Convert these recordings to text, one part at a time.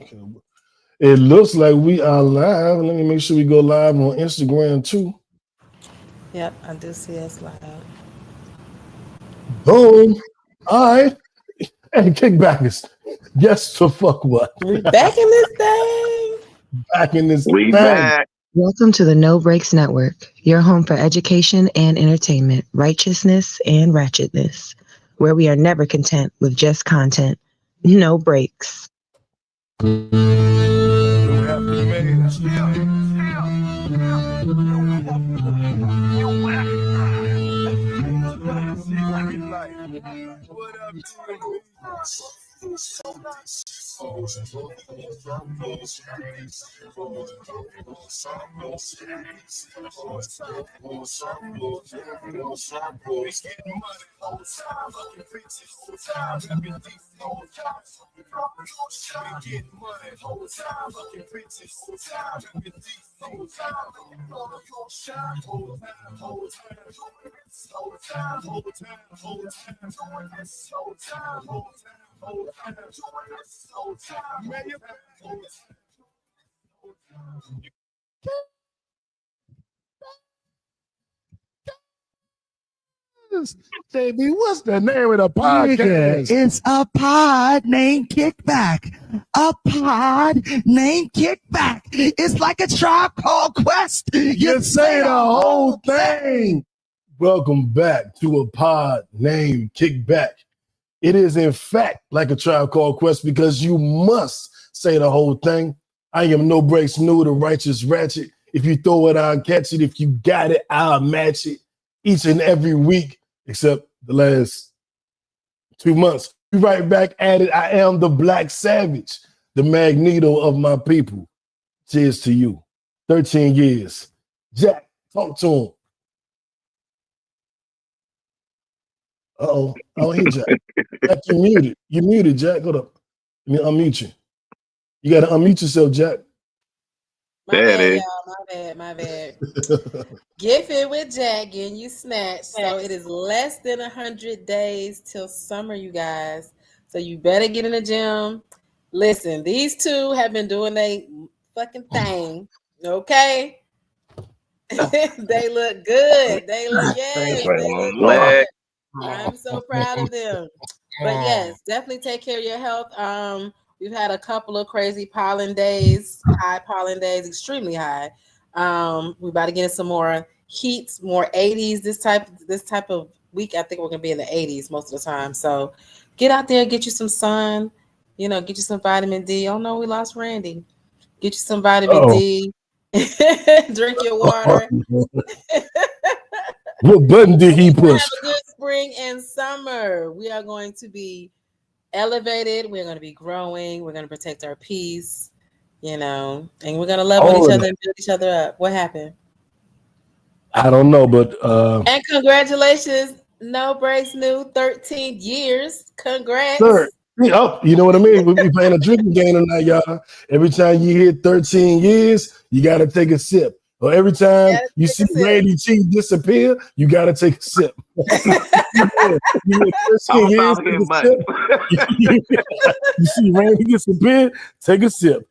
Okay. It looks like we are live. Let me make sure we go live on Instagram too. Yep, I do see us live. Boom. All right. Hey, kickbackers. Guess the fuck what? We back in this thing. Back in this We thing. back. Welcome to the No Breaks Network, your home for education and entertainment, righteousness and ratchetness, where we are never content with just content. No breaks. JB, what's the name of the podcast? It's a pod named Kickback. A pod named Kickback. It's like a Tribe Called Quest. You say the whole thing. Welcome back to a pod named Kickback. It is in fact like a Tribe Called Quest because you must say the whole thing. I am No Breaks New, the righteous ratchet. If you throw it, I'll catch it. If you got it, I'll match it. Each and every week, except the last 2 months. We right back at it. I am the Black Savage, the Magneto of my people. Cheers to you. 13 years. Jack, talk to him. Uh-oh. I don't hear Jack. Jack, you muted. You muted, Jack. Hold up. Let me unmute you. You got to unmute yourself, Jack. My There it bad, is. y'all. My bad. Get Fit with Jack, getting you snatched. So it is less than 100 days till summer, you guys. So you better get in the gym. Listen, these two have been doing their fucking thing. Okay? They look good. They look, yes, they look good. I'm so proud of them. But yes, definitely take care of your health. We've had a couple of crazy pollen days, high pollen days, extremely high. We're about to get in some more heats, more 80s. This type of week, I think we're gonna be in the 80s most of the time. So get out there, get you some sun, get you some vitamin D. Oh no, we lost Randy. Get you some vitamin D. Drink your water. What button did he push? Have a good spring and summer. We are going to be elevated. We're going to be growing. We're going to protect our peace, and we're going to love on each other and build each other up. What happened? I don't know, but and congratulations, No Breaks New 13 years. Congrats. Sir. Oh, you know what I mean? We be playing a drinking game tonight, y'all. Every time you hit 13 years, you got to take a sip. Or every time you see Randy T disappear, you got to take a sip. You see Randy disappear, take a sip.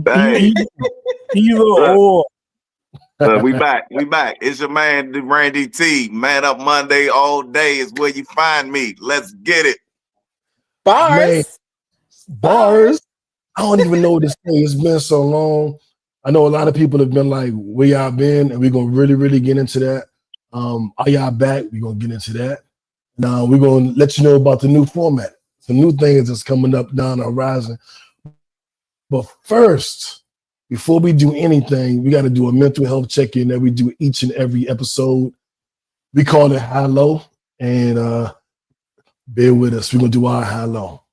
Either or. We back. It's your man, Randy T. Man Up Monday all day is where you find me. Let's get it. Bars. I don't even know this thing. It's been so long. I know a lot of people have been like, where y'all been? And we're going to really, really get into that. Are y'all back? We're going to get into that. Now, we're going to let you know about the new format. Some new things that's coming up down the horizon. But first, before we do anything, we got to do a mental health check-in that we do each and every episode. We call it High Low. And bear with us. We're going to do our High Low.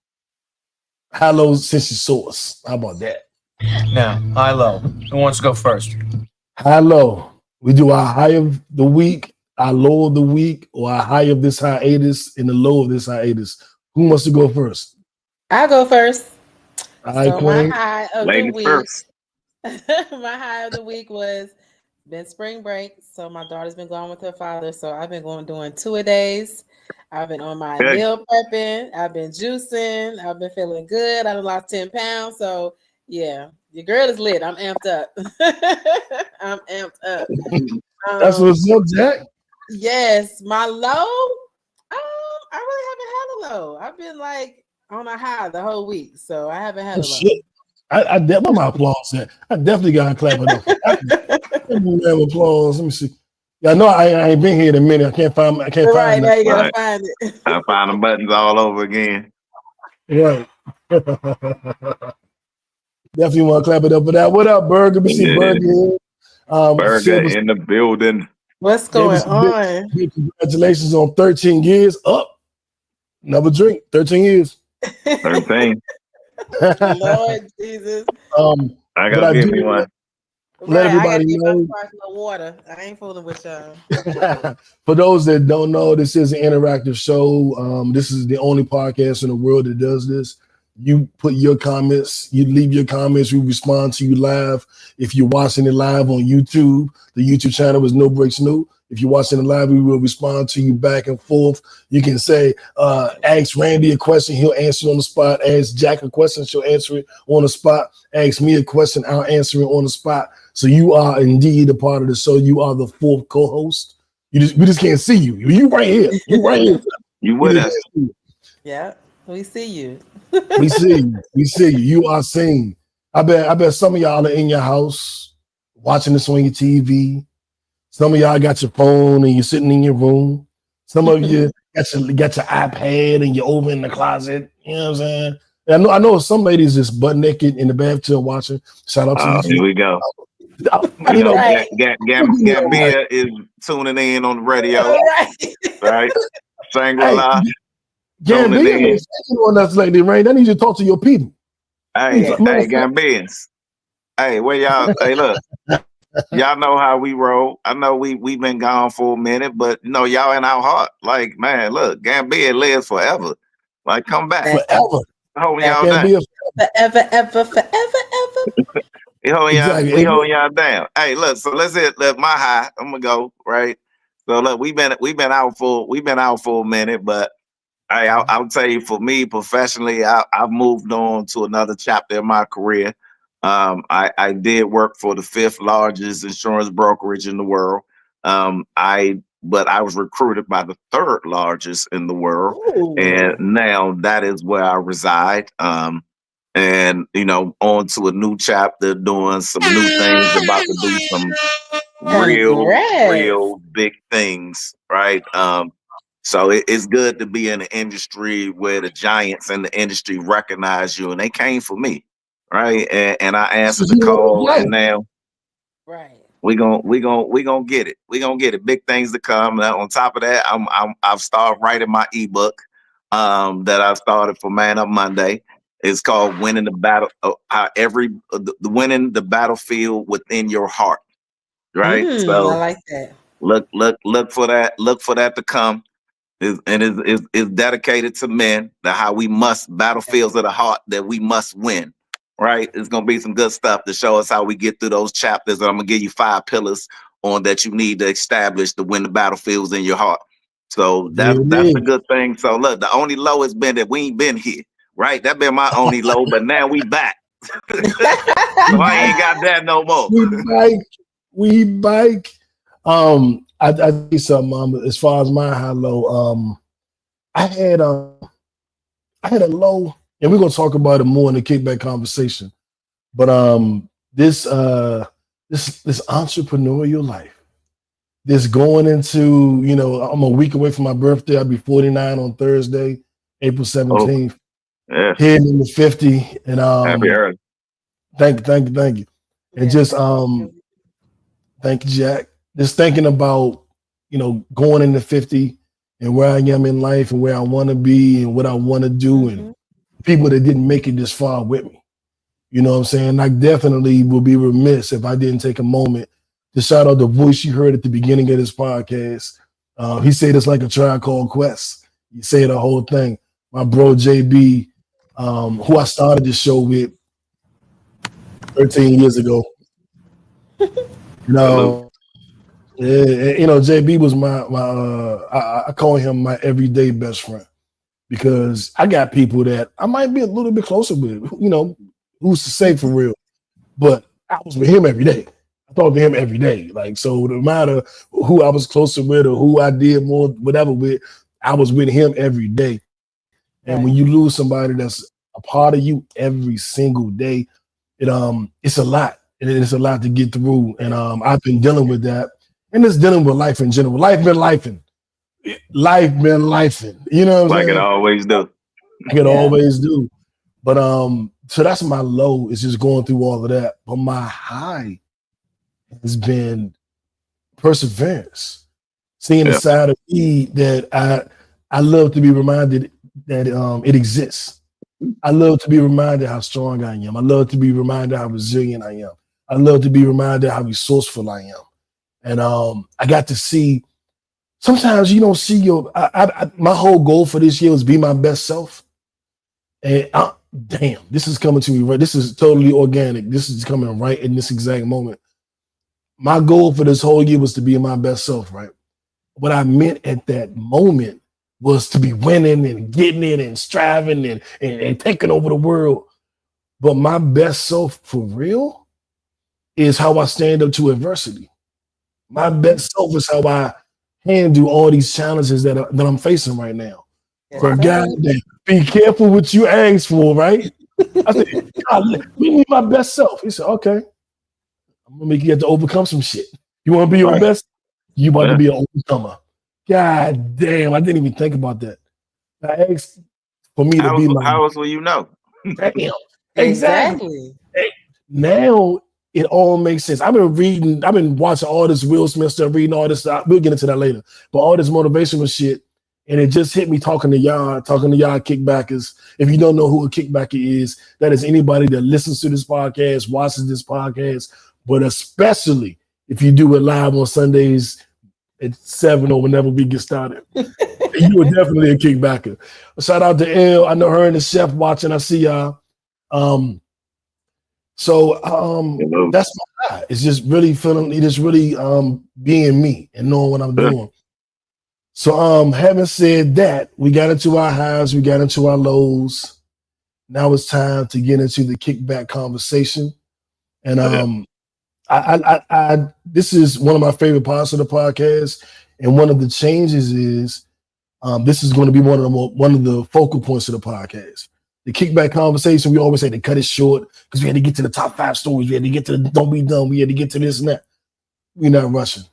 High Low since you saw us. How about that? Now, high low. Who wants to go first? High low. We do our high of the week, our low of the week, or our high of this hiatus and the low of this hiatus. Who wants to go first? I'll go first. All right, Queen. My high of the week. First. My high of the week was been spring break. So my daughter's been gone with her father. So I've been doing 2-a-days. I've been on my meal prepping. I've been juicing. I've been feeling good. I lost 10 pounds. So Yeah, your girl is lit. I'm amped up. I'm amped up. That's what's up, Jack. Yes, my low. I really haven't had a low. I've been like on a high the whole week, so I haven't had Oh a low. shit. Where my applause at? I definitely gotta clap it up. Applause. Let me see. Yeah, I know I ain't been here in a minute. I can't find Right that. now, you gotta Right. find it. I find the buttons all over again. Right. Definitely want to clap it up for that. What up, Burger? We see Yeah. Burger here. Burger Silver, in the building. What's going on? big congratulations on 13 years up. Another drink. 13 years. 13. Lord Jesus. I gotta get me one. Let Right, I gotta everybody get my know. sparkling water. I ain't fooling with y'all. For those that don't know, this is an interactive show. This is the only podcast in the world that does this. You put your comments, you leave your comments, we respond to you live. If you're watching it live on YouTube, the YouTube channel is No Breaks New. If you're watching it live, we will respond to you back and forth. You can say, ask Randy a question, he'll answer it on the spot. Ask Jack a question, she'll answer it on the spot. Ask me a question, I'll answer it on the spot. So you are indeed a part of the show. You are the fourth co-host. We just can't see you. You right here. You right here. You with us. Yeah, we see you. We see you. We see you. You are seen. I bet some of y'all are in your house watching this on your TV. Some of y'all got your phone and you're sitting in your room. Some of you got your iPad and you're over in the closet. You know what I'm saying? And I know some ladies just butt naked in the bathtub watching. Shout out to you. Here we go. You know, Right. Gambia is tuning in on the radio. Right. Shangri-La. Gambia is on us lately, right? I need you to talk to your people. Hey, Gambians. Hey, where y'all? Hey, look. Y'all know how we roll. I know we've been gone for a minute, but you know, y'all in our heart. Like, man, look, Gambia lives forever. Like, come back. Forever. Holding y'all down. Forever, ever. We holding y'all down. Hey, look, so let's hit my high. I'm gonna go, right? So look, we've been out for a minute, but hey, I'll tell you, for me professionally, I've moved on to another chapter in my career. I did work for the 5th largest insurance brokerage in the world. But I was recruited by the 3rd largest in the world. Ooh. And now that is where I reside. And you know, on to a new chapter, doing some new things, about to do some real big things, right? So it's good to be in an industry where the giants in the industry recognize you, and they came for me, right? And I answered the call, and now we gonna get it. We gonna get it. Big things to come. Now, on top of that, I've started writing my ebook that I started for Man Up Monday. It's called "Winning the Battle." Winning the battlefield within your heart, right? So I like that. Look for that. Look for that to come. Is dedicated to men, that how we must battlefields of the heart that we must win. Right? It's gonna be some good stuff to show us how we get through those chapters. And I'm gonna give you 5 pillars on that you need to establish to win the battlefields in your heart. So that's a good thing. So look, the only low has been that we ain't been here. Right? That been my only low, but now we back. So I ain't got that no more. We bike. I think something. As far as my high low, I had a low, and we're gonna talk about it more in the kickback conversation. But this entrepreneurial life, this going into, you know, I'm a week away from my birthday. I'll be 49 on Thursday, April 17th. Oh. Yeah. Heading into 50, and happy early. Thank you. And just thank you, Jack. Just thinking about, you know, going into 50 and where I am in life and where I want to be and what I want to do, and people that didn't make it this far with me. You know what I'm saying? I definitely will be remiss if I didn't take a moment to shout out the voice you heard at the beginning of this podcast. He said it's like a Tribe Called Quest. You say the whole thing. My bro JB, who I started this show with 13 years ago. JB was I call him my everyday best friend, because I got people that I might be a little bit closer with, you know, Who's to say for real? But I was with him every day. I talked to him every day. Like, so no matter who I was closer with or who I did more, whatever with, I was with him every day. And when you lose somebody that's a part of you every single day, it's a lot. And it's a lot to get through. And I've been dealing with that. And it's dealing with life in general. Life been lifing. Life been lifing. You know what I'm saying? Like it always do. Like it always do. But so that's my low, is just going through all of that. But my high has been perseverance. Seeing the side of me that I love to be reminded that it exists. I love to be reminded how strong I am. I love to be reminded how resilient I am. I love to be reminded how resourceful I am. And I got to see, sometimes you don't see my whole goal for this year was be my best self. And damn, this is coming to me, right? This is totally organic. This is coming right in this exact moment. My goal for this whole year was to be my best self, right? What I meant at that moment was to be winning and getting it and striving and taking over the world. But my best self for real is how I stand up to adversity. My best self is how I handle all these challenges that I'm facing right now. For goddamn, be careful what you ask for, right? I said, God, we need my best self. He said, okay, I'm gonna make you have to overcome some shit. You want to be your best? You about to be an overcomer. God damn, I didn't even think about that. I asked for me to be my. How else will you know? Damn, exactly. Now it all makes sense. I've been watching all this Will Smith stuff, reading all this stuff. We'll get into that later. But all this motivational shit, and it just hit me talking to y'all kickbackers. If you don't know who a kickbacker is, that is anybody that listens to this podcast, watches this podcast, but especially if you do it live on Sundays at 7 or whenever we get started. You are definitely a kickbacker. Shout out to Elle. I know her and the chef watching. I see y'all. So that's my guy. It's just really feeling, just really being me and knowing what I'm doing. So having said that, we got into our highs, we got into our lows. Now it's time to get into the kickback conversation. And I this is one of my favorite parts of the podcast. And one of the changes is this is going to be one of the focal points of the podcast. The kickback conversation, we always say to cut it short because we had to get to the top 5 stories. We had to get to the don't be done. We had to get to this and that. We're not rushing.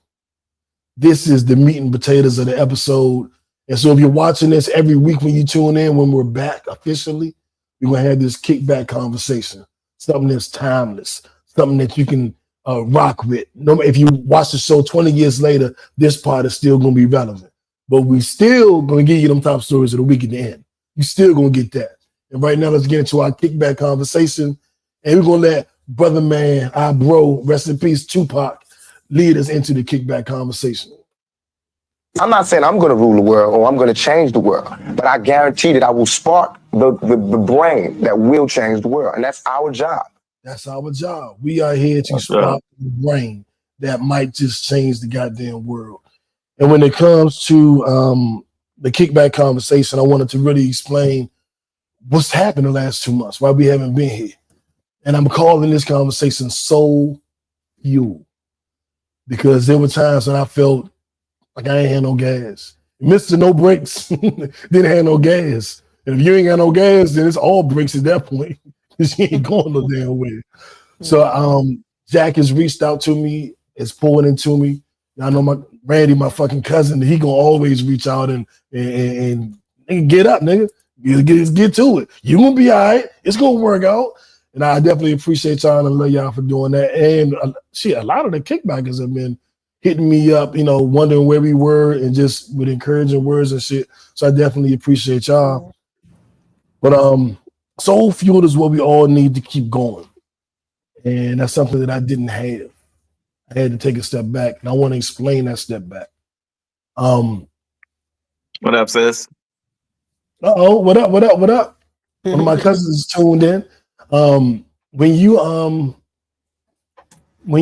This is the meat and potatoes of the episode. And so if you're watching this every week when you tune in, when we're back officially, we're going to have this kickback conversation. Something that's timeless. Something that you can rock with. If you watch the show 20 years later, this part is still going to be relevant. But we still going to give you them top stories of the week at the end. You still going to get that. And right now, let's get into our kickback conversation. And we're going to let brother man, our bro, rest in peace, Tupac, lead us into the kickback conversation. I'm not saying I'm going to rule the world or I'm going to change the world, but I guarantee that I will spark the brain that will change the world. And that's our job. That's our job. We are here to spark the brain that might just change the goddamn world. And when it comes to the kickback conversation, I wanted to really explain what's happened the last 2 months, why we haven't been here. And I'm calling this conversation SoulFuel, because there were times when I felt like I ain't had no gas. Mr. No brakes, didn't have no gas. And if you ain't got no gas, then it's all brakes at that point, because you ain't going no damn way. So Jack has reached out to me, is pouring into me. I know my Randy, my fucking cousin, he gonna always reach out and get up, nigga. Get to it. You gonna be all right. It's gonna work out. And I definitely appreciate y'all and love y'all for doing that. And a lot of the kickbackers have been hitting me up, wondering where we were and just with encouraging words and shit. So I definitely appreciate y'all. But SoulFuel is what we all need to keep going. And that's something that I didn't have. I had to take a step back, and I want to explain that step back. What up, sis? What up? One of my cousins is tuned in. When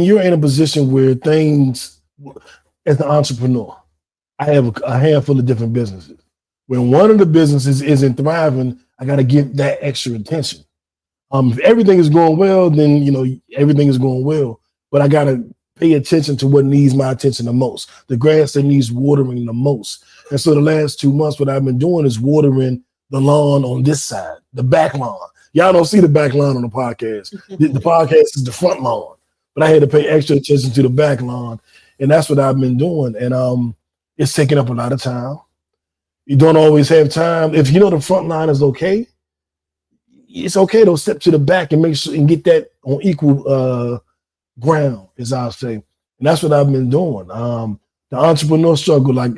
you're in a position where things, as an entrepreneur, I have a handful of different businesses. When one of the businesses isn't thriving, I got to give that extra attention. If everything is going well, then everything is going well. But I gotta pay attention to what needs my attention the most. The grass that needs watering the most. And so the last 2 months, what I've been doing is watering the lawn on this side, the back lawn. Y'all don't see the back lawn on the podcast. The podcast is the front lawn, but I had to pay extra attention to the back lawn, and that's what I've been doing. And it's taking up a lot of time. You don't always have time. If you know the front line is okay, it's okay to step to the back and make sure and get that on equal ground, as I'll say. And that's what I've been doing. The entrepreneur struggle, like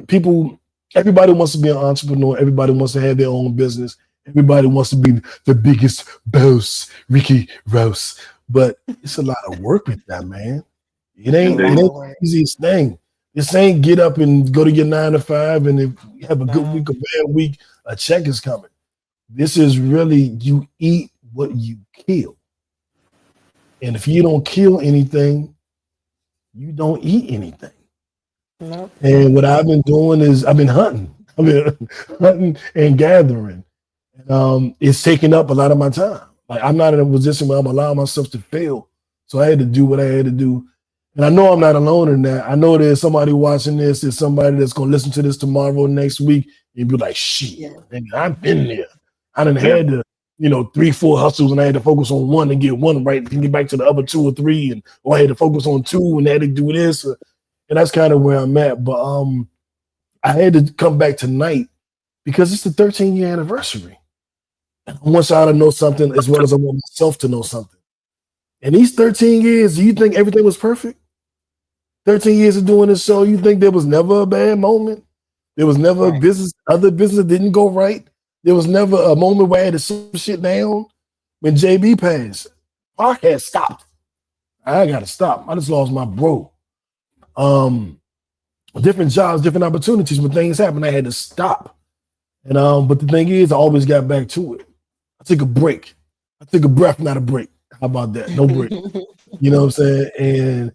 everybody wants to be an entrepreneur. Everybody wants to have their own business. Everybody wants to be the biggest boss, Ricky Rouse. But it's a lot of work with that, man. It ain't the easiest thing. This ain't get up and go to your 9 to 5, and if you have a good week, a bad week, a check is coming. This is really, you eat what you kill. And if you don't kill anything, you don't eat anything. Nope. And what I've been doing is I've been hunting. I've been hunting and gathering. And it's taking up a lot of my time. Like, I'm not in a position where I'm allowing myself to fail. So I had to do what I had to do. And I know I'm not alone in that. I know there's somebody watching this. There's somebody that's going to listen to this tomorrow, next week, and be like, shit, man, I've been there. I done had to, 3-4 hustles, and I had to focus on one and get one right and get back to the other 2 or 3. Or I had to focus on 2 and I had to do this. And that's kind of where I'm at. But I had to come back tonight because it's the 13-year anniversary. And I want y'all to know something as well as I want myself to know something. In these 13 years, do you think everything was perfect? 13 years of doing this show, you think there was never a bad moment? There was never a other business didn't go right? There was never a moment where I had to slow shit down? When JB passed, podcast stopped. I got to stop. I just lost my bro. Different jobs, different opportunities. When things happen, I had to stop. And but the thing is, I always got back to it. I took a break. I took a breath, not a break. How about that? No break. You know what I'm saying? And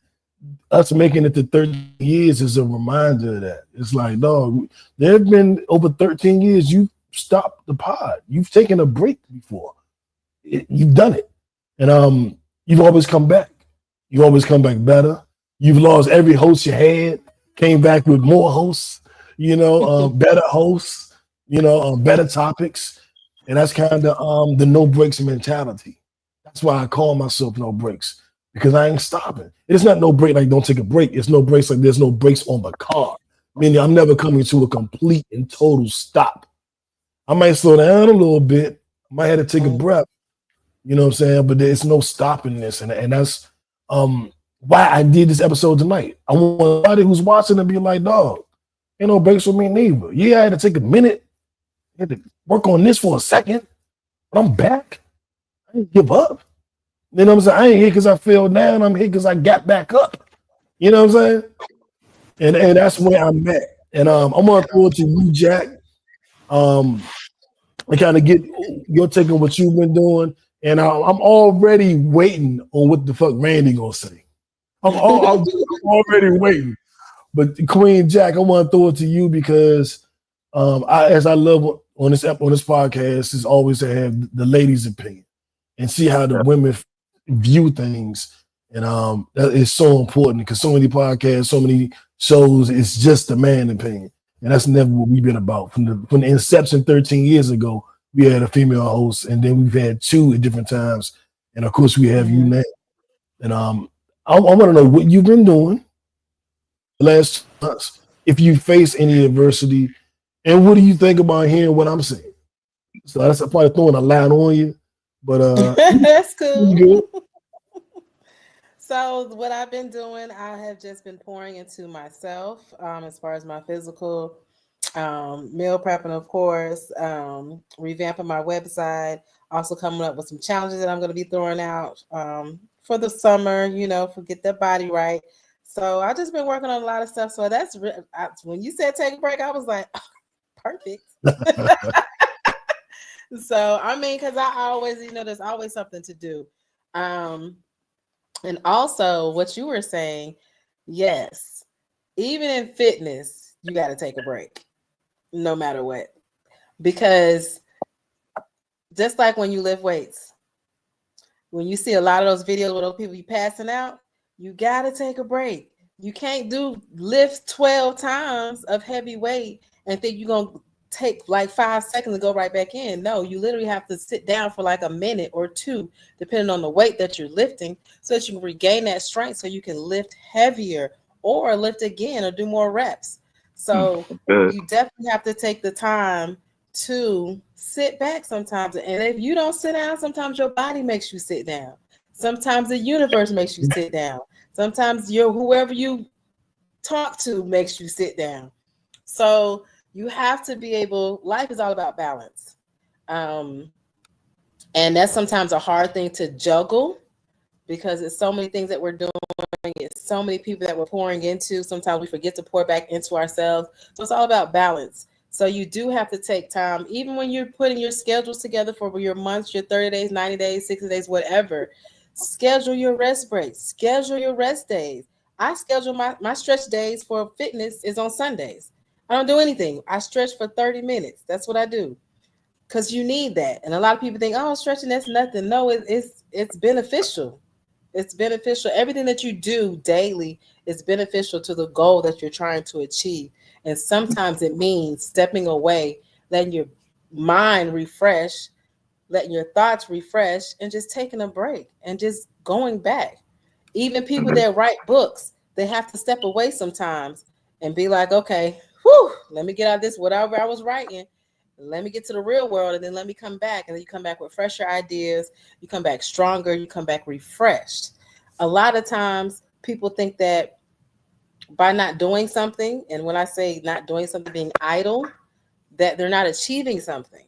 us making it to 30 years is a reminder of that. It's like, dog, there have been over 13 years you stopped the pod. You've taken a break before. You've done it. And you've always come back. You always come back better. You've lost every host you had, came back with more hosts, better hosts, better topics. And that's kind of the no breaks mentality. That's why I call myself No Breaks, because I ain't stopping. It's not no break like don't take a break. It's no breaks like there's no breaks on the car. Meaning I'm never coming to a complete and total stop. I might slow down a little bit. I might have to take a breath. You know what I'm saying? But there's no stopping this. And that's why I did this episode tonight. I want somebody who's watching to be like, dog, ain't no breaks for me neither. Yeah, I had to take a minute. I had to work on this for a second. But I'm back. I didn't give up. You know what I'm saying? I ain't here because I fell down. I'm here because I got back up. You know what I'm saying? And that's where I'm at. And I'm going to throw it to you, Jack. And kind of get your take on what you've been doing. And I'm already waiting on what the fuck Randy going to say. I'm already waiting. But Queen Jack, I want to throw it to you because as I love on this podcast is always to have the ladies' opinion and see how the women view things. And that is so important because so many podcasts, so many shows, it's just the man opinion. And that's never what we've been about. From the inception 13 years ago, we had a female host, and then we've had 2 at different times. And of course, we have you now. And I want to know what you've been doing the last months, if you face any adversity, and what do you think about hearing what I'm saying? So that's probably throwing a line on you, but that's cool. Good. So what I've been doing, I have just been pouring into myself as far as my physical, meal prepping, of course, revamping my website, also coming up with some challenges that I'm going to be throwing out for the summer, for get that body right. So I just been working on a lot of stuff. So that's when you said take a break, I was like, oh, perfect. So, I mean, because I always, there's always something to do. And also what you were saying, yes, even in fitness, you got to take a break no matter what, because just like when you lift weights, When you see a lot of those videos where those people be passing out, you gotta take a break. You can't lift 12 times of heavy weight and think you're gonna take like 5 seconds to go right back in. No, you literally have to sit down for like a minute or two, depending on the weight that you're lifting, so that you can regain that strength so you can lift heavier or lift again or do more reps. So you definitely have to take the time to sit back sometimes. And if you don't sit down, sometimes your body makes you sit down. Sometimes the universe makes you sit down. Sometimes whoever you talk to makes you sit down. So you have to be able, life is all about balance. And that's sometimes a hard thing to juggle because it's so many things that we're doing. It's so many people that we're pouring into. Sometimes we forget to pour back into ourselves. So it's all about balance. So you do have to take time, even when you're putting your schedules together for your months, your 30 days, 90 days, 60 days, whatever. Schedule your rest breaks. Schedule your rest days. I schedule my stretch days for fitness is on Sundays. I don't do anything. I stretch for 30 minutes. That's what I do. Because you need that. And a lot of people think, oh, stretching, that's nothing. No, it's beneficial. It's beneficial. Everything that you do daily is beneficial to the goal that you're trying to achieve. And sometimes it means stepping away, letting your mind refresh, letting your thoughts refresh, and just taking a break and just going back. Even people that write books, they have to step away sometimes and be like, okay, let me get out of this, whatever I was writing. Let me get to the real world, and then let me come back. And then you come back with fresher ideas. You come back stronger. You come back refreshed. A lot of times people think that by not doing something, and when I say not doing something, being idle, that they're not achieving something.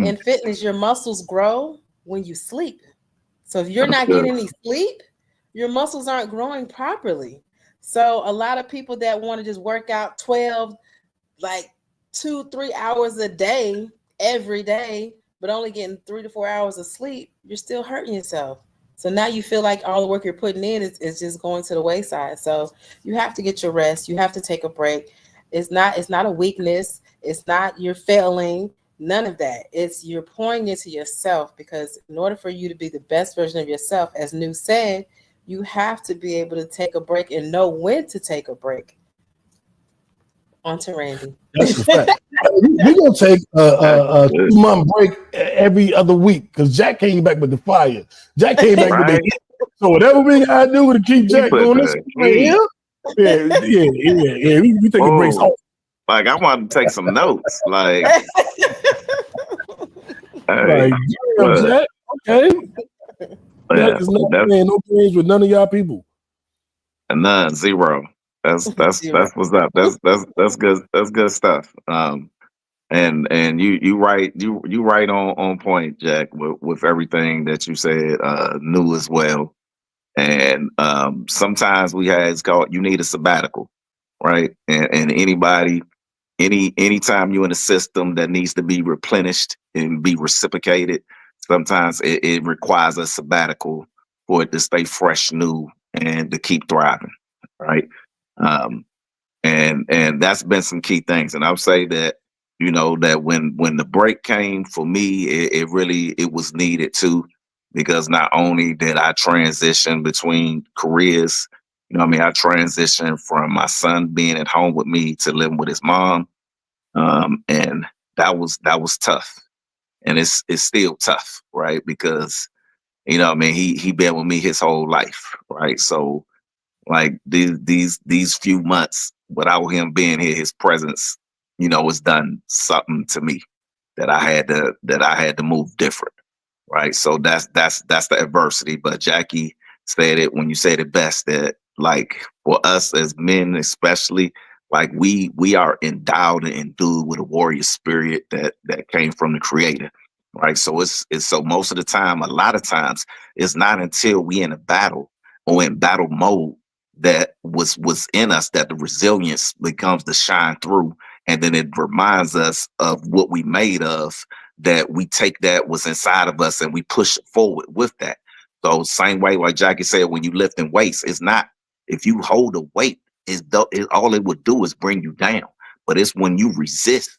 In fitness, your muscles grow when you sleep. So if you're not getting any sleep, your muscles aren't growing properly. So a lot of people that want to just work out 12, like 2-3 hours a day, every day, but only getting 3 to 4 hours of sleep, you're still hurting yourself. So now you feel like all the work you're putting in is just going to the wayside. So you have to get your rest. You have to take a break. It's not a weakness. It's not you're failing. None of that. It's you're pouring into yourself, because in order for you to be the best version of yourself, as New said, you have to be able to take a break and know when to take a break. On to Randy. That's a fact. We're going to take a 2-month break every other week because Jack came back with the fire. Jack came back with the heat. So whatever we got to do to keep Jack going this right here, yeah. We take a break off. Like, I want to take some notes. Like, hey, damn, Jack. Okay. Jack is not playing no games with none of y'all people. None, zero. That's what's up. That's good. That's good stuff. And you right on point, Jack, with everything that you said, New as well. And sometimes it's called, you need a sabbatical, right? And anytime you're in a system that needs to be replenished and be reciprocated, sometimes it requires a sabbatical for it to stay fresh, new, and to keep thriving, right? And that's been some key things. And I'll say that, that when the break came for me, it was needed too, because not only did I transition between careers, I transitioned from my son being at home with me to living with his mom. And that was tough. And it's still tough, right? Because, he been with me his whole life, right? So like these few months without him being here, his presence, has done something to me that I had to move different, right? So that's the adversity. But Jackie said it when you said it best, that like for us as men, especially, like we are endowed and endued with a warrior spirit that came from the Creator, right? So it's so most of the time, a lot of times, it's not until we in a battle or in battle mode that was in us that the resilience becomes to shine through, and then it reminds us of what we made of, that we take that was inside of us and we push it forward with that. So same way, like Jackie said, when you lifting weights, it's not, if you hold a weight, all it would do is bring you down. But it's when you resist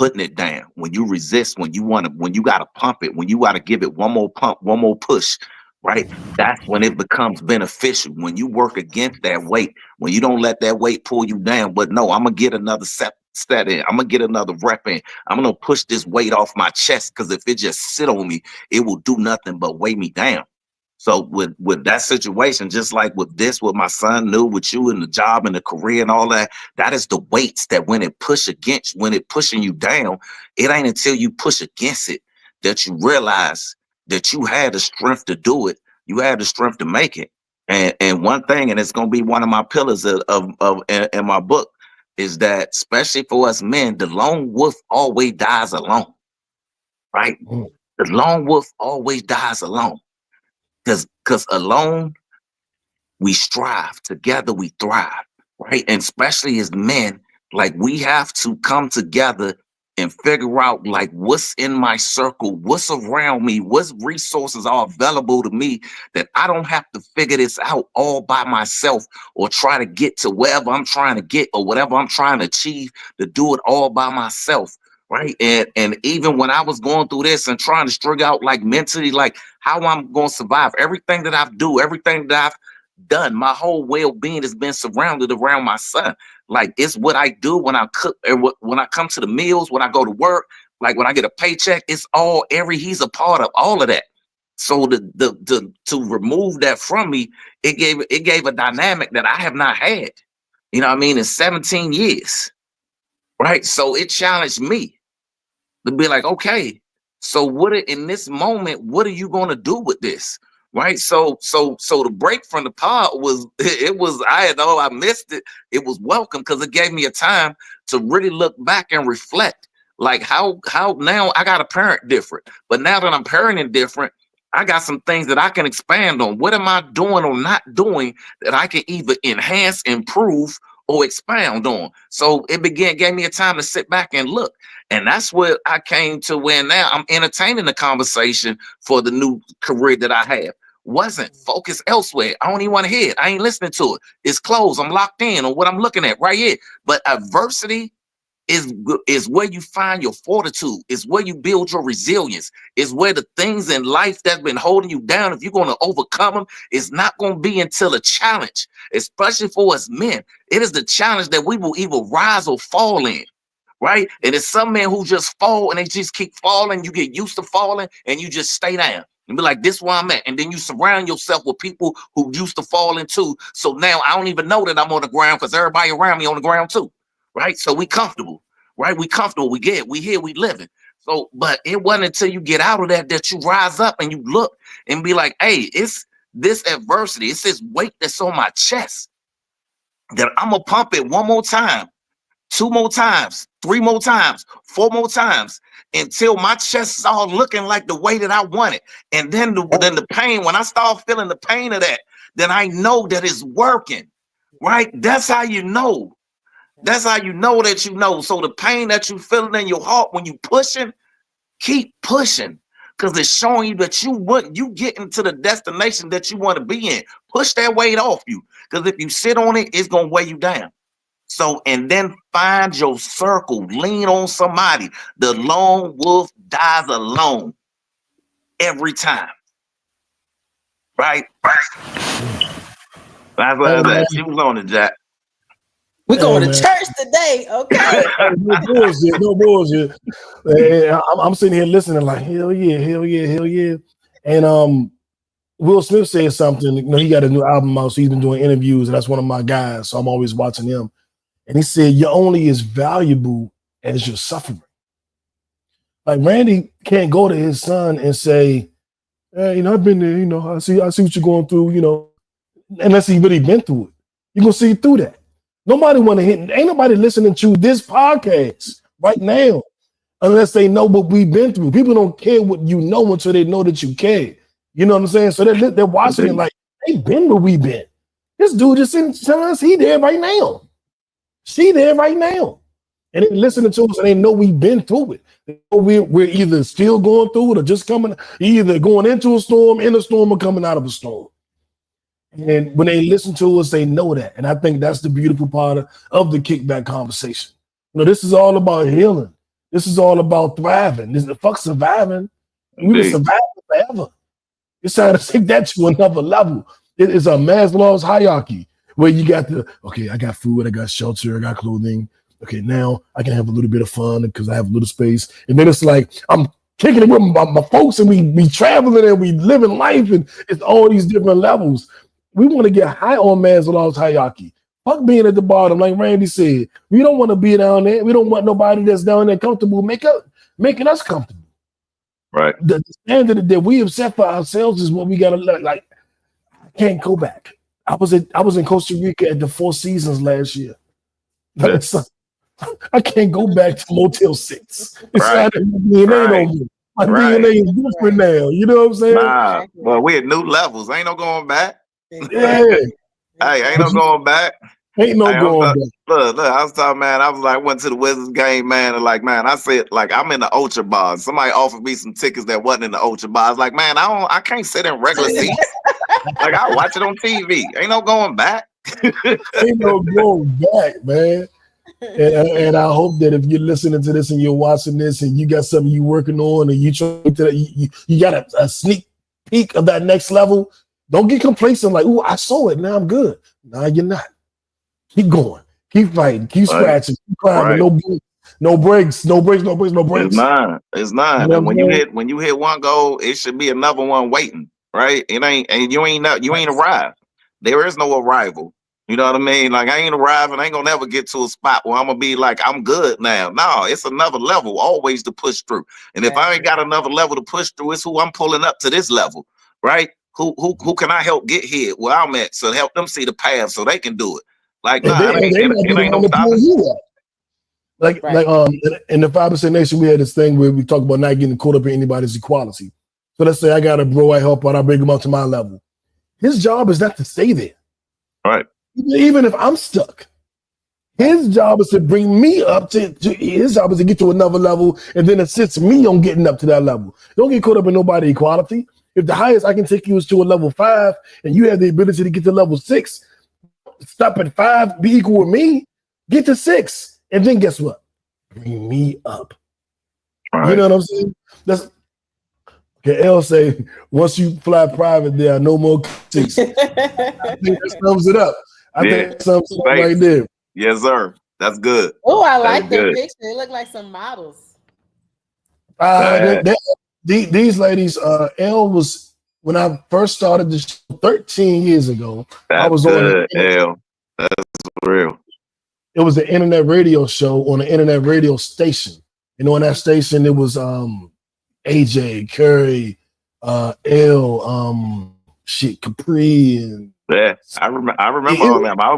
putting it down, when you resist, when you got to pump it, when you got to give it one more pump, one more push, right? That's when it becomes beneficial. When you work against that weight, when you don't let that weight pull you down, but no, I'm going to get another set in. I'm going to get another rep in. I'm going to push this weight off my chest, because if it just sit on me, it will do nothing but weigh me down. So with that situation, just like with my son knew, with you and the job and the career and all that, that is the weights that when it pushing you down, it ain't until you push against it that you realize that you had the strength to do it. You had the strength to make it. And one thing, and it's going to be one of my pillars in my book, is that especially for us men, the lone wolf always dies alone, right? The lone wolf always dies alone. Because alone, we strive. Together, we thrive, right? And especially as men, like, we have to come together and figure out, like, what's in my circle, what's around me, what resources are available to me, that I don't have to figure this out all by myself, or try to get to wherever I'm trying to get, or whatever I'm trying to achieve, to do it all by myself. Right. And even when I was going through this and trying to figure out, like, mentally, like, how I'm going to survive, everything that everything that I've done, my whole well-being has been surrounded around my son. Like, it's what I do when I cook, and when I come to the meals, when I go to work, like when I get a paycheck, it's all he's a part of all of that. So to remove that from me, it gave a dynamic that I have not had, you know what I mean, in 17 years. Right. So it challenged me to be like, okay, so in this moment, what are you going to do with this? Right. So the break from the pod was, I missed it. It was welcome, because it gave me a time to really look back and reflect, like, how now I got to parent different. But now that I'm parenting different, I got some things that I can expand on. What am I doing or not doing that I can either enhance, improve, or expound on? So it gave me a time to sit back and look. And that's what I came to, where now I'm entertaining the conversation for the new career that I have. Wasn't focused elsewhere. I don't even want to hear it. I ain't listening to it. It's closed. I'm locked in on what I'm looking at right here. But adversity is where you find your fortitude, is where you build your resilience, is where the things in life that's been holding you down, if you're going to overcome them, it's not going to be until a challenge, especially for us men. It is the challenge that we will either rise or fall in. Right. And it's some men who just fall, and they just keep falling. You get used to falling, and you just stay down and be like, this is where I'm at. And then you surround yourself with people who used to fall into. So now I don't even know that I'm on the ground, because everybody around me on the ground too. Right. So we comfortable. Right. We comfortable. We here, we living. So, but it wasn't until you get out of that you rise up and you look and be like, hey, it's this adversity. It's this weight that's on my chest that I'm going to pump it one more time, 2 more times, 3 more times, 4 more times, until my chest is all looking like the way that I want it. And then the pain, when I start feeling the pain of that, then I know that it's working, right? That's how you know. That's how you know that you know. So the pain that you feeling in your heart when you pushing, keep pushing, because it's showing you that you getting to the destination that you want to be in. Push that weight off you, because if you sit on it, it's going to weigh you down. So, and then find your circle, lean on somebody. The lone wolf dies alone every time. Right? That's what I said. She was on it, Jack. We're going to church today, okay? No bullshit. I'm sitting here listening like, hell yeah. And Will Smith said something. You know, he got a new album out, so he's been doing interviews, and that's one of my guys, so I'm always watching him. And he said, you're only as valuable as your suffering. Like, Randy can't go to his son and say, hey, you know, I've been there, you know, I see what you're going through, you know, unless he really been through it. You're going to see through that. Nobody want to hit, ain't nobody listening to this podcast right now unless they know what we've been through. People don't care what you know until they know that you care. You know what I'm saying? So they're watching it like, they've been where we've been. This dude just telling us he there right now. She there right now. And they listening to us and they know we've been through it. We're either still going through it or just either going into a storm, in a storm, or coming out of a storm. And when they listen to us, they know that. And I think that's the beautiful part of the kickback conversation. You know, this is all about healing. This is all about thriving. This is fuck surviving. We were surviving forever. It's trying to take that to another level. It is a Maslow's hierarchy where you got I got food, I got shelter, I got clothing. Okay, now I can have a little bit of fun because I have a little space. And then it's like I'm kicking it with my folks, and we traveling and we living life, and it's all these different levels. We want to get high on Maslow's hierarchy. Fuck being at the bottom, like Randy said. We don't want to be down there. We don't want nobody that's down there comfortable making us comfortable. Right. The standard that we have set for ourselves is what we gotta like. I can't go back. I was in Costa Rica at the Four Seasons last year. Yes. I can't go back to Motel 6. It's Right. my DNA on me. My DNA is different now. You know what I'm saying? Nah, well, we at new levels. Ain't no going back. Yeah. Hey, ain't no going back. Ain't no going back. Look, I was talking, man. I was like, went to the Wizards game, man, and like, man, I said, like, I'm in the Ultra bar. Somebody offered me some tickets that wasn't in the Ultra bar. I was like, man, I can't sit in regular seats. Like, I watch it on TV. Ain't no going back. Ain't no going back, man. And I hope that if you're listening to this and you're watching this and you got something you're working on and you trying to you got a sneak peek of that next level, don't get complacent like, ooh, I saw it, now I'm good. Nah, you're not. Keep going, keep fighting, keep scratching, keep climbing. Right. No breaks. It's not. You know, and when you hit one goal, it should be another one waiting, right? It ain't, and you ain't arrived. There is no arrival. You know what I mean? Like, I ain't arriving. I ain't gonna never get to a spot where I'm gonna be like, I'm good now. No, it's another level always to push through. And if I ain't got another level to push through, it's who I'm pulling up to this level, right? Who can I help get here where I'm at? So help them see the path so they can do it. Like, nah, it ain't no stopping. Like in the 5% Nation, we had this thing where we talk about not getting caught up in anybody's equality. So let's say I got a bro, I help out, I bring him up to my level. His job is not to stay there. Right. Even if I'm stuck, his job is to bring me up to his job is to get to another level and then assist me on getting up to that level. Don't get caught up in nobody's equality. If the highest I can take you is to a level 5 and you have the ability to get to level 6, stop at 5, be equal with me, get to 6. And then guess what? Bring me up. Right. You know what I'm saying? Okay, L say, once you fly private, there are no more seats. I think that sums it up. I think that sums it up right there. Yes, sir. That's good. Oh, I like the picture. They look like some models. These ladies, L was, when I first started this show 13 years ago, I was good, L. That's real. It was an internet radio show on an internet radio station. And on that station, it was AJ, Curry, L, Capri, and I remember all them. I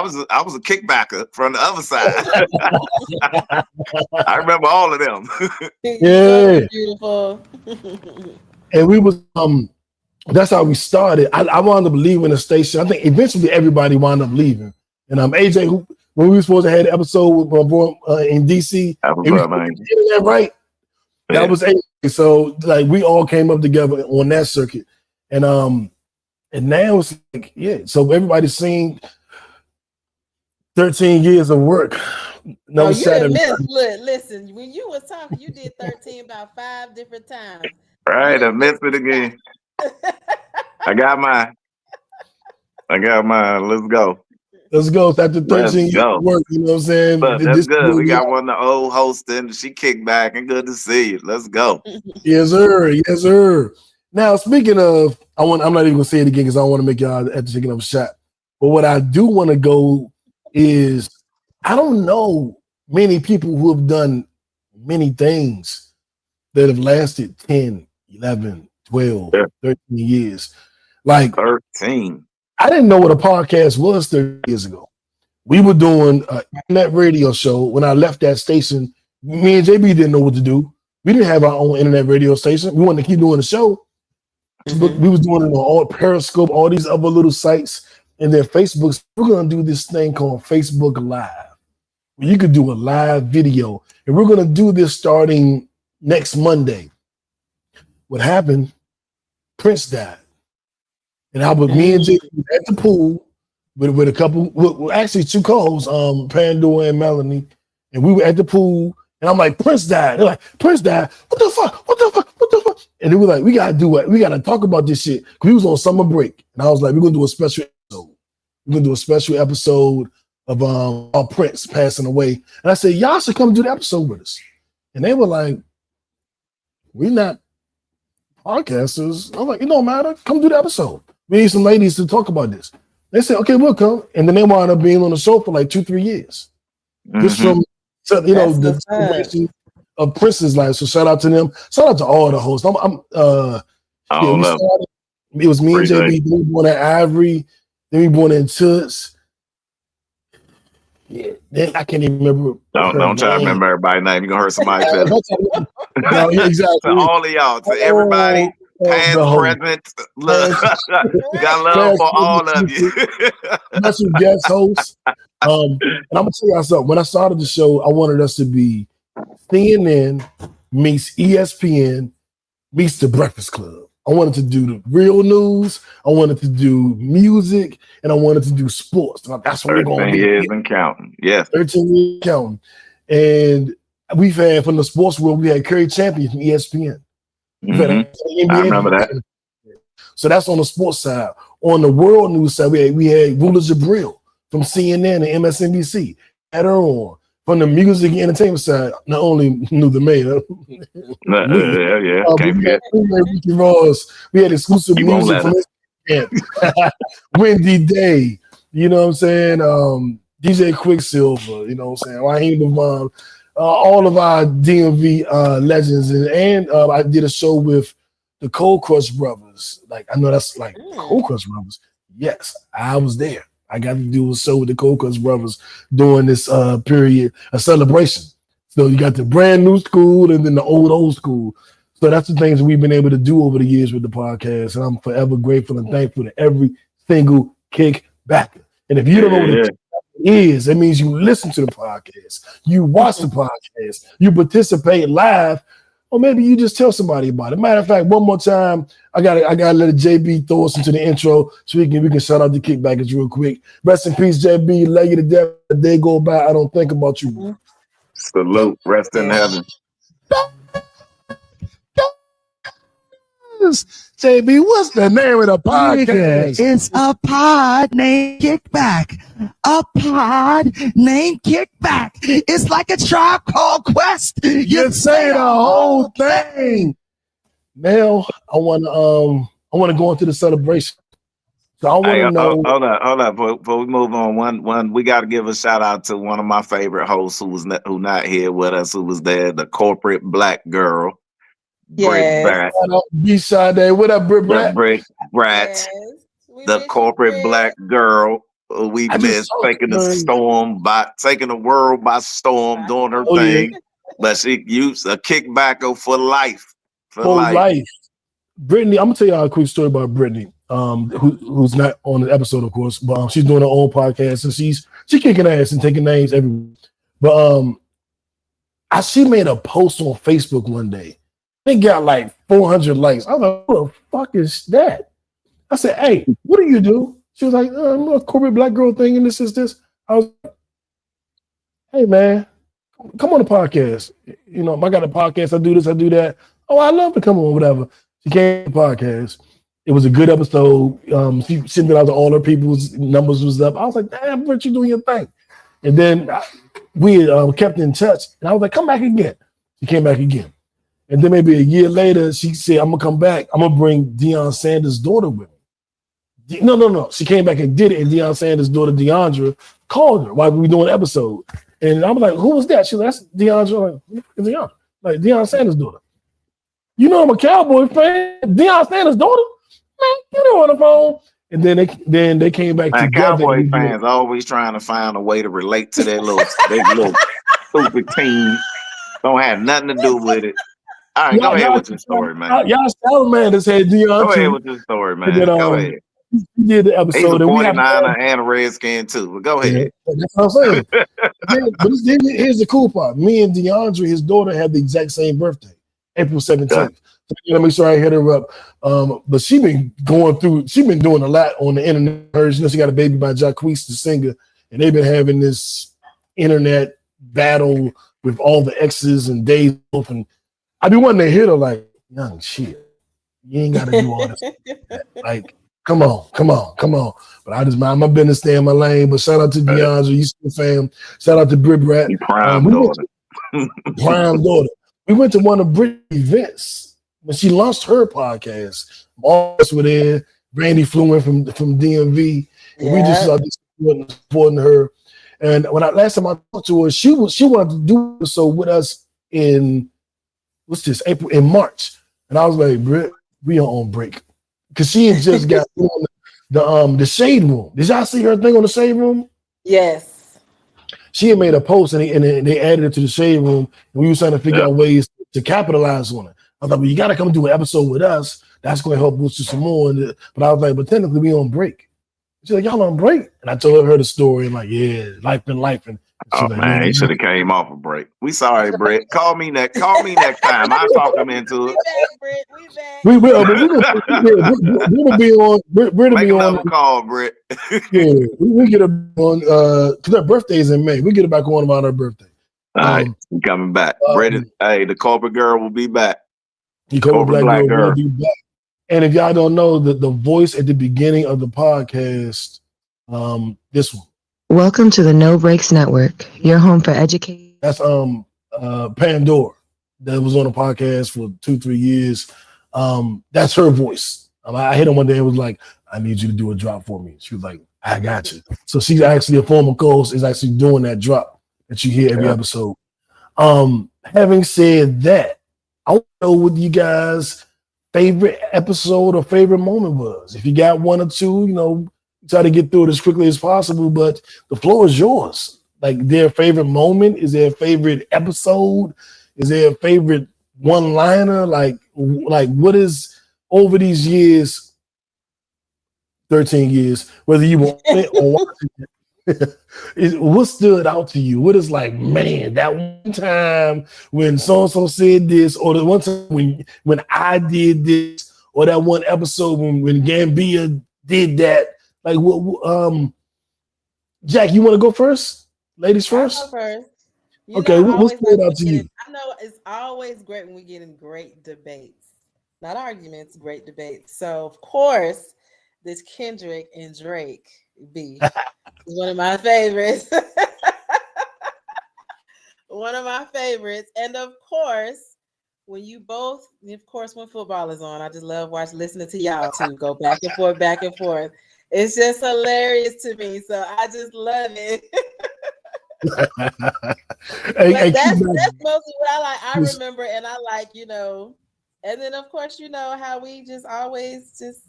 was a kickbacker from the other side. I remember all of them. Yeah, beautiful. And we was that's how we started. I wound up leaving the station. I think eventually everybody wound up leaving. And AJ, when we were supposed to have the episode with my boy in DC, right? That was AJ. So like we all came up together on that circuit, and now it's like So everybody's seen 13 years of work. No, you didn't miss. Look, listen, when you was talking, you did 13 about 5 different times. Right, I missed it again. I got mine. Let's go. Let's go. After 13 years of work, you know what I'm saying? But that's good. We got one of the old hosting. She kicked back and good to see you. Let's go. Yes, sir. Yes, sir. Now, speaking of, I'm not even gonna say it again because I don't want to make y'all have to take another shot. But what I do want to go is, I don't know many people who have done many things that have lasted 10, 11, 12, 13 years. Like 13. I didn't know what a podcast was 30 years ago. We were doing an internet radio show. When I left that station, me and JB didn't know what to do. We didn't have our own internet radio station. We wanted to keep doing the show. But we was doing it on all Periscope, all these other little sites, and then Facebook. We're going to do this thing called Facebook Live. You could do a live video, and we're going to do this starting next Monday. What happened? Prince died. And I was me and Jay at the pool with a couple, actually 2 co-hosts, Pandora and Melanie, and we were at the pool And I'm like, Prince died. They're like, Prince died. What the fuck? What the fuck? What the fuck? And they were like, we gotta do it. We gotta talk about this shit. Cause we was on summer break. And I was like, we're gonna do a special episode. We're gonna do a special episode of our Prince passing away. And I said, y'all should come do the episode with us. And they were like, we're not podcasters. I'm like, it don't matter. Come do the episode. We need some ladies to talk about this. They said, okay, we'll come. And then they wound up being on the show for like 2-3 years. Just from, the celebration of Prince's life. So shout out to them. Shout out to all the hosts. It was me and JB. Then we born at Ivory. Then we born in Toots. Yeah, then I can't even remember. Don't try to remember everybody's name. You're gonna hurt somebody. No, exactly. To all of y'all, to everybody, past, present, got love for all of you. Special guest hosts. And I'm gonna tell y'all something. When I started the show, I wanted us to be CNN meets ESPN meets The Breakfast Club. I wanted to do the real news. I wanted to do music, and I wanted to do sports. That's what we're going to do. 13 years and counting. Yes. 13 years and counting. And we've had, from the sports world, we had Curry Champion from ESPN. I remember that. So that's on the sports side. On the world news side, we had Rula Jabril from CNN and MSNBC. Had her on. From the music and entertainment side, not only knew the mayor. Ricky Ross. We had exclusive music from his Wendy Day. You know what I'm saying? DJ Quicksilver. You know what I'm saying? Raheem Devon. All of our DMV legends. And I did a show with the Cold Crush Brothers. Like, I know that's like Cold Crush Brothers. Yes, I was there. I got to do a show with the Cold Crush Brothers during this period of celebration. So you got the brand new school and then the old school. So that's the things we've been able to do over the years with the podcast. And I'm forever grateful and thankful to every single kickbacker. And if you don't know what a kickbacker is, it means you listen to the podcast, you watch the podcast, you participate live, or maybe you just tell somebody about it. Matter of fact, one more time, I gotta let JB throw us into the intro so we can shout out the kickbackers real quick. Rest in peace, JB. Love you to death. A day go by, I don't think about you. Salute. Rest in heaven. JB, what's the name of the podcast? It's a pod named Kickback. A pod named Kickback. It's like a Tribe Called Quest. You say the whole thing. Now I want to go into the celebration. So I want to know. Hold on. Before we move on, one we got to give a shout out to one of my favorite hosts who not here with us, who was there, the corporate black girl. Yes. B-Sade. What up, Britt Brat? Britt Brat. The corporate black girl we missed, taking the world by storm, doing her thing. Yeah. But she used a kickbacker for life. For life. Brittany, I'm gonna tell y'all a quick story about Brittany, who's not on the episode, of course, but she's doing her own podcast and she's kicking ass and taking names everywhere. But she made a post on Facebook one day. They got like 400 likes. I was like, what the fuck is that? I said, hey, what do you do? She was like, I'm a corporate black girl thing, and this is this. I was like, hey, man, come on the podcast. You know, I got a podcast. I do this, I do that. Oh, I love to come on, whatever. She came to the podcast. It was a good episode. She sent it out to all her people's numbers was up. I was like, damn, Britt, you doing your thing. And then we kept in touch, and I was like, come back again. She came back again. And then maybe a year later, she said, I'm going to come back. I'm going to bring Deion Sanders' daughter with me. No. She came back and did it, and Deion Sanders' daughter, Deandra, called her while we were doing an episode. And I'm like, who was that? She was like, that's Deandra. Like, Deion. Like, Deion Sanders' daughter. You know I'm a Cowboy fan. Deion Sanders' daughter? Man, get her on the phone. And then they came back together. Cowboy fans always trying to find a way to relate to their little stupid team. Don't have nothing to do with it. All right, go ahead with your story, man. Y'all Salamanders had Deion. Go ahead with your story, man. Then, go ahead. We did the episode. He's a 49er and a Redskin too. But go ahead. Yeah, that's what I'm saying. But here's the cool part. Me and Deandra, his daughter, had the exact same birthday, April 17th. So let me make sure I hit her up. But she been doing a lot on the internet. She got a baby by Jacquees, the singer, and they've been having this internet battle with all the X's and days off, and I be wanting to hit her like, young shit, you ain't got to do all this. Like, come on. But I just mind my business, stay in my lane. But shout out to DeAndre, you still fam. Shout out to Brit Brat. Prime daughter. Prime daughter. We went to one of Brit's events when she launched her podcast. All of us were there. Randy flew in from DMV. And we just started supporting her. And when last time I talked to her, she wanted to do so with us in March. And I was like, Britt, we are on break. Because she had just got on the Shade Room. Did y'all see her thing on the Shade Room? Yes. She had made a post and they added it to the Shade Room. And we were trying to figure out ways to capitalize on it. I thought, well, you got to come do an episode with us. That's going to help boost you some more. But I was like, but technically we on break. She's like, y'all on break? And I told her the story. And like, yeah, life been life. And oh like, man, he should have came off a break. We sorry, Brett. Call me next time. I'll talk him into it. We will. We'll be on. We'll Make be another on. Call, Brett. Yeah, we get her on. Because her birthday's in May. We get her back on about her birthday. All right, coming back. Brett is, hey, the corporate girl will be back. The corporate black girl will be back. And if y'all don't know, the voice at the beginning of the podcast, this one. Welcome to the No Breaks Network, your home for education. That's Pandora that was on the podcast for 2-3 years. That's her voice. I hit her one day and was like, I need you to do a drop for me. She was like, I got you. So she's actually a former co-host, is actually doing that drop that you hear every episode. Having said that, I want to know what you guys' favorite episode or favorite moment was. If you got one or two, try to get through it as quickly as possible, but the floor is yours. Like, their favorite moment? Is there a favorite episode? Is there a favorite one-liner? Like what is, over these years, 13 years, whether you were on it or watching it, what stood out to you? What is like, man, that one time when so-and-so said this, or the one time when I did this, or that one episode when Gambia did that? Like, what? Jack, you want to go first? Ladies first? I'll go first. Okay, what stood out to you? I know it's always great when we get in great debates. Not arguments, great debates. So, of course, this Kendrick and Drake beef is one of my favorites. One of my favorites. And, of course, when football is on, I just love listening to y'all two go back and forth. It's just hilarious to me. So I just love it. That's mostly what I like. I remember and I like, and then of course, how we just always just,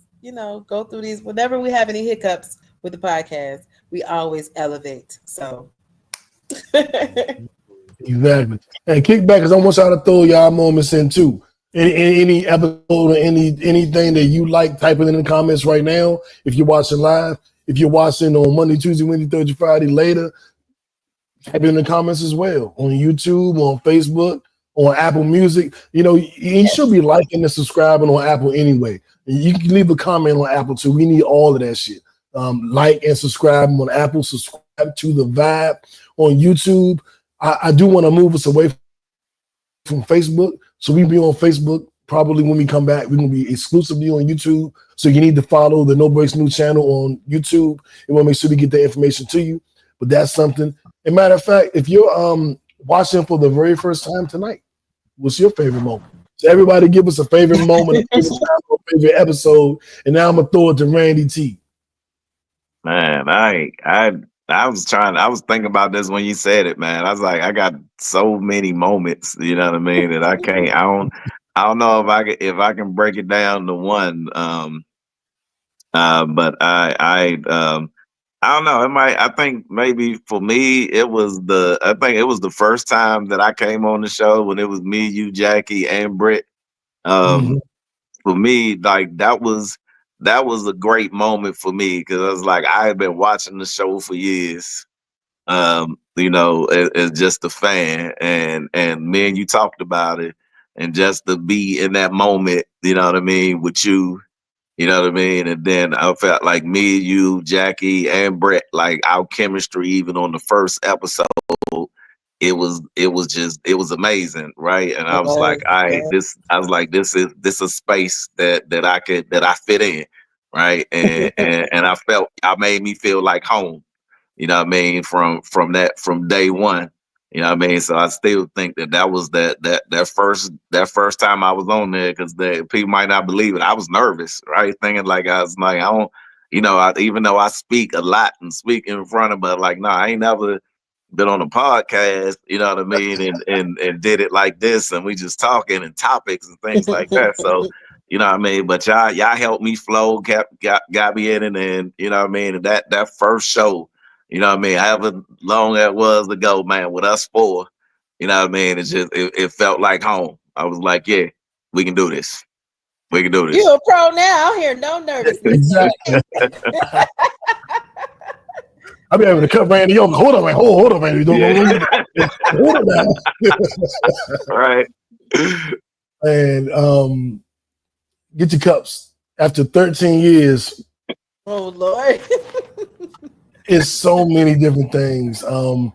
go through these, whenever we have any hiccups with the podcast, we always elevate. So exactly. And Kickbackers, I want y'all to throw y'all moments in too. Any episode or anything that you like, type it in the comments right now. If you're watching live, if you're watching on Monday, Tuesday, Wednesday, Thursday, Friday later, type it in the comments as well. On YouTube, on Facebook, on Apple Music. You should be liking and subscribing on Apple anyway. You can leave a comment on Apple too. We need all of that shit. Like and subscribe on Apple. Subscribe to The Vibe on YouTube. I do want to move us away from Facebook. So we'll be on Facebook probably when we come back. We're going to be exclusively on YouTube. So you need to follow the No Breaks New channel on YouTube. And we'll make sure we get that information to you. But that's something. As a matter of fact, if you're watching for the very first time tonight, what's your favorite moment? So everybody give us a favorite moment, a favorite episode. And now I'm going to throw it to Randy T. Man, I was thinking about this when you said it, man. I was like, I got so many moments, you know what I mean, that I don't know if I can break it down to one. But I don't know. I think maybe for me it was the first time that I came on the show when it was me, you, Jackie, and Britt. For me, like that was a great moment for me because I was like, I had been watching the show for years, as just a fan, and me and you talked about it, and just to be in that moment, you know what I mean, with you, you know what I mean, and then I felt like me, you, Jackie, and Brett, like our chemistry, even on the first episode, it was amazing, right? And I was like, this is a space that I fit in, right? And I made me feel like home, you know what I mean, from day one. You know what I mean? So I still think that was that first time I was on there, because people might not believe it. I was nervous, right? Thinking like, I was like, I don't, even though I speak a lot and speak in front of, but like, no, I ain't never been on a podcast, you know what I mean, and did it like this, and we just talking and topics and things like that. So, you know what I mean? But y'all helped me flow, got me in it, and you know what I mean? And that first show, you know what I mean, however long that was ago, man, with us four, you know what I mean? It felt like home. I was like, yeah, we can do this. We can do this. You a pro now. I hear no nervousness. Exactly. I'll be able to cut Randy off. Hold on, man. Hold on, Randy. Hold on now. Right. And get your cups. After 13 years. Oh Lord. It's so many different things. I'm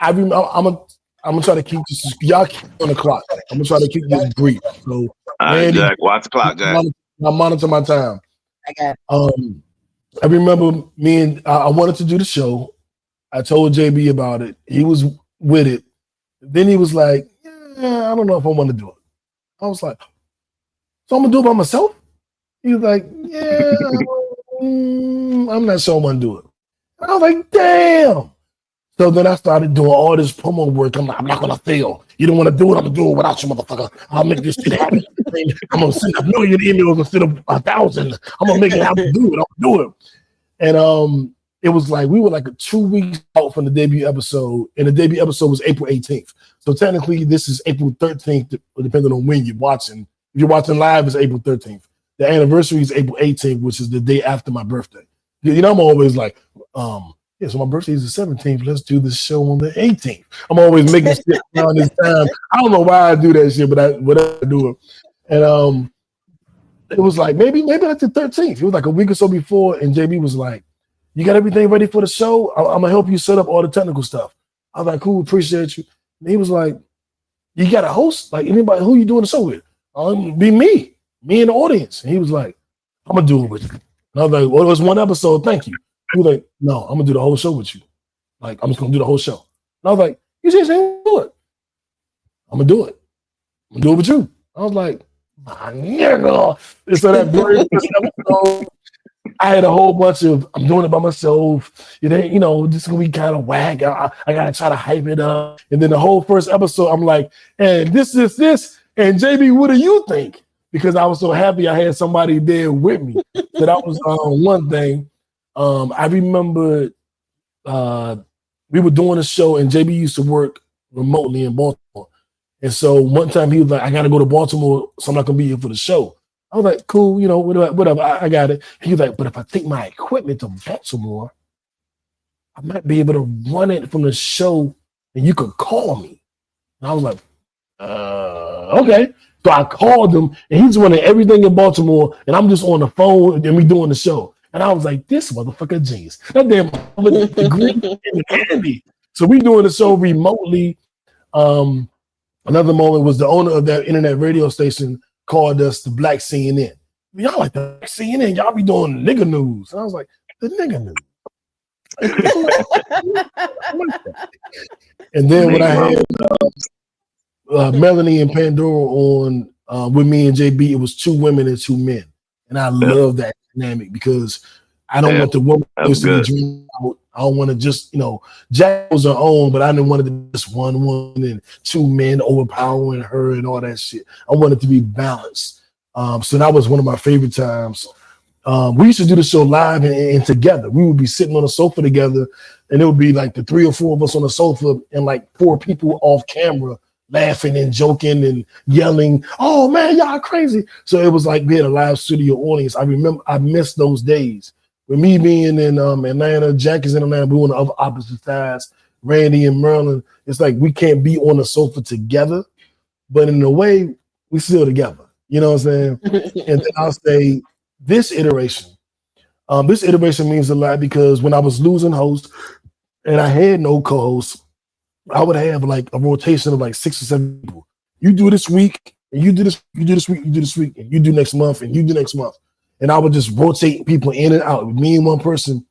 gonna try to keep this. Y'all keep on the clock. I'm gonna try to keep this brief. So, Randy, Jack, watch the clock, Jack. I monitor my time. I got it. I remember I wanted to do the show. I told JB about it. He was with it. Then he was like, yeah, I don't know if I want to do it. I was like, so I'm gonna do it by myself? He was like, yeah, I'm not sure I want to do it. And I was like, damn. So then I started doing all this promo work. I'm like, I'm not gonna fail. You don't want to do it, I'm gonna do it without you, motherfucker. I'll make this shit happen. I'm gonna send 1 million emails instead of 1,000. I'm gonna make it happen. Do it. I'll do it. And it was like we were like 2 weeks out from the debut episode, and the debut episode was April 18th. So technically, this is April 13th, depending on when you're watching. If you're watching live, it's April 13th. The anniversary is April 18th, which is the day after my birthday. You know, I'm always like, yeah, so my birthday is the 17th. Let's do the show on the 18th. I'm always making shit around this time. I don't know why I do that shit, but whatever I do it. And it was like maybe that's the 13th. It was like a week or so before, and JB was like, "You got everything ready for the show? I'm gonna help you set up all the technical stuff." I was like, "Cool, appreciate you." And he was like, "You got a host? Like anybody? Who you doing the show with?" Be me and the audience. And he was like, "I'm gonna do it with you." And I was like, "Well, it was one episode. Thank you." He was like, "No, I'm gonna do the whole show with you. Like, I'm just gonna do the whole show." And I was like, "You just ain't do it. I'm gonna do it. I'm gonna do it with you." I was like, "My nigga." And so that very first episode, I had a whole bunch of, I'm doing it by myself. It ain't, this is gonna be kind of whack. I gotta try to hype it up. And then the whole first episode, I'm like, and this. And JB, what do you think? Because I was so happy I had somebody there with me. So that was one thing. I remember we were doing a show, and JB used to work remotely in Baltimore. And so one time he was like, "I got to go to Baltimore, so I'm not going to be here for the show." I was like, "Cool, whatever, I got it." He was like, "But if I take my equipment to Baltimore, I might be able to run it from the show, and you could call me." And I was like, okay. So I called him, and he's running everything in Baltimore, and I'm just on the phone, and we doing the show. And I was like, this motherfucker genius. That damn degree handy. So we doing the show remotely. Another moment was the owner of that internet radio station called us the Black CNN. Y'all like the Black CNN? Y'all be doing nigga news. And I was like, the nigga news. And then when I had Melanie and Pandora on with me and JB, it was 2 women and 2 men. And I love that dynamic because I don't want the woman to dream out. I don't want to just, Jack was her own, but I didn't want it to be just one woman and 2 men overpowering her and all that shit. I wanted it to be balanced. So that was one of my favorite times. We used to do the show live and together. We would be sitting on a sofa together, and it would be like the 3 or 4 of us on the sofa and like 4 people off camera laughing and joking and yelling, "Oh man, y'all crazy." So it was like we had a live studio audience. I remember I missed those days. With me being in Atlanta, Jack is in Atlanta, we on the other opposite sides, Randy and Merlin. It's like we can't be on the sofa together, but in a way, we still together. You know what I'm saying? And then I'll say this iteration means a lot because when I was losing hosts and I had no co-hosts, I would have like a rotation of like 6 or 7 people. You do this week, and you do this week, you do this week, and you do next month, and you do next month. And I would just rotate people in and out with me and one person.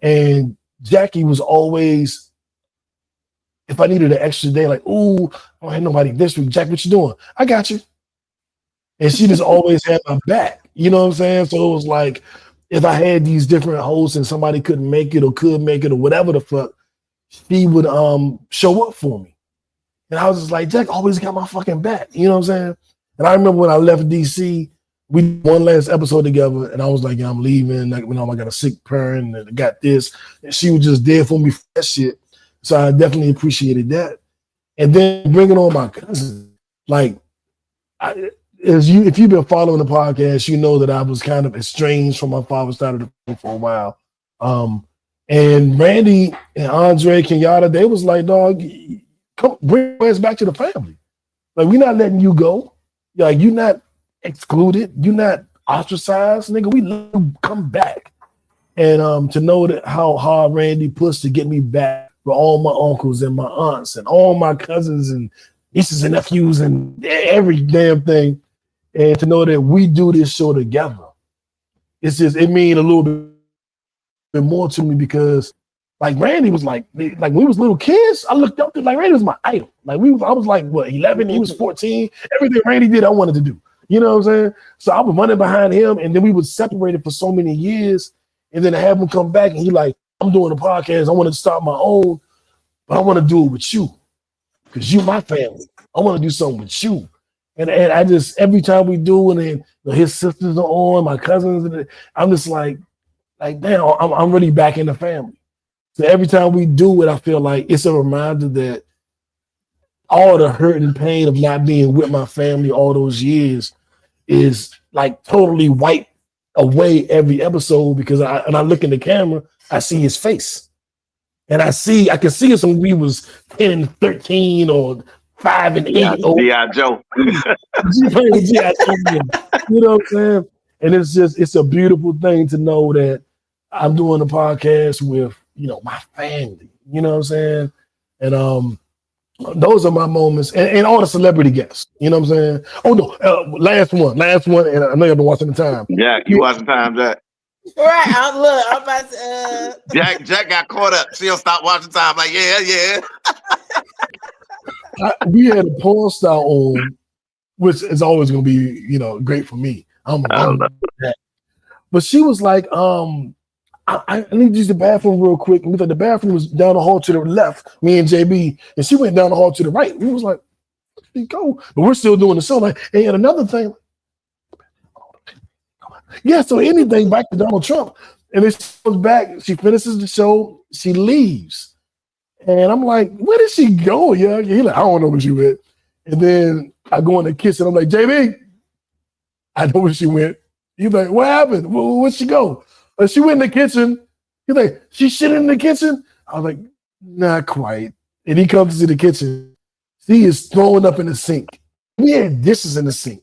And Jackie was always, if I needed an extra day, like, ooh, I don't have nobody this week. Jack, what you doing? I got you. And she just always had my back. You know what I'm saying? So it was like, if I had these different hosts and somebody couldn't make it or could make it or whatever the fuck, she would show up for me. And I was just like, Jack always got my fucking back. You know what I'm saying? And I remember when I left DC, we did one last episode together, and I was like, yeah, I'm leaving. Like, I got a sick parent and I got this. And she was just there for me for that shit. So I definitely appreciated that. And then bringing on my cousin, like, if you've been following the podcast, you know that I was kind of estranged from my father's side of the family for a while. And Randy and Andre Kenyatta, they was like, dog, come bring us back to the family. Like, we're not letting you go. Like, you're not excluded. You're not ostracized, nigga. We let you come back. And to know that how hard Randy pushed to get me back with all my uncles and my aunts and all my cousins and nieces and nephews and every damn thing. And to know that we do this show together, it means a little bit more to me, because like Randy was like when we was little kids, I looked up to, like, Randy was my idol. Like I was like, what, 11, he was 14. Everything Randy did, I wanted to do. You know what I'm saying? So I was running behind him, and then we was separated for so many years. And then I have him come back, and he like, I'm doing a podcast. I want to start my own, but I want to do it with you, because you my family. I want to do something with you. And I just, every time we do, and then his sisters are on, my cousins, and I'm just like damn, I'm really back in the family. So every time we do it, I feel like it's a reminder that all the hurt and pain of not being with my family all those years is like totally wiped away every episode, because when I look in the camera, I see his face. And I can see us when we was 10 and 13 or 5 and 8. G.I. Joe. You know what I'm saying? And it's a beautiful thing to know that I'm doing a podcast with, my family. You know what I'm saying? And those are my moments, and all the celebrity guests. You know what I'm saying? Oh no, last one, and I know you've been watching the time. Jack, you watching the time, Jack? Right, I'm about to. Jack got caught up. She'll stop watching time. Like, yeah. We had a porn star on, which is always going to be, great for me. I'm that. But she was like, I need to use the bathroom real quick. And we thought the bathroom was down the hall to the left, me and JB, and she went down the hall to the right. We was like, where you go? But we're still doing the show. Like, and another thing, yeah, so anything back to Donald Trump. And then she goes back, she finishes the show, she leaves. And I'm like, where did she go? Yeah, he's like, I don't know where she went. And then I go in the kitchen. I'm like, JB, I know where she went. He's like, what happened? Where'd she go? She went in the kitchen. He's like, she shit in the kitchen? I was like, not quite. And he comes to the kitchen. She is throwing up in the sink. We had dishes in the sink.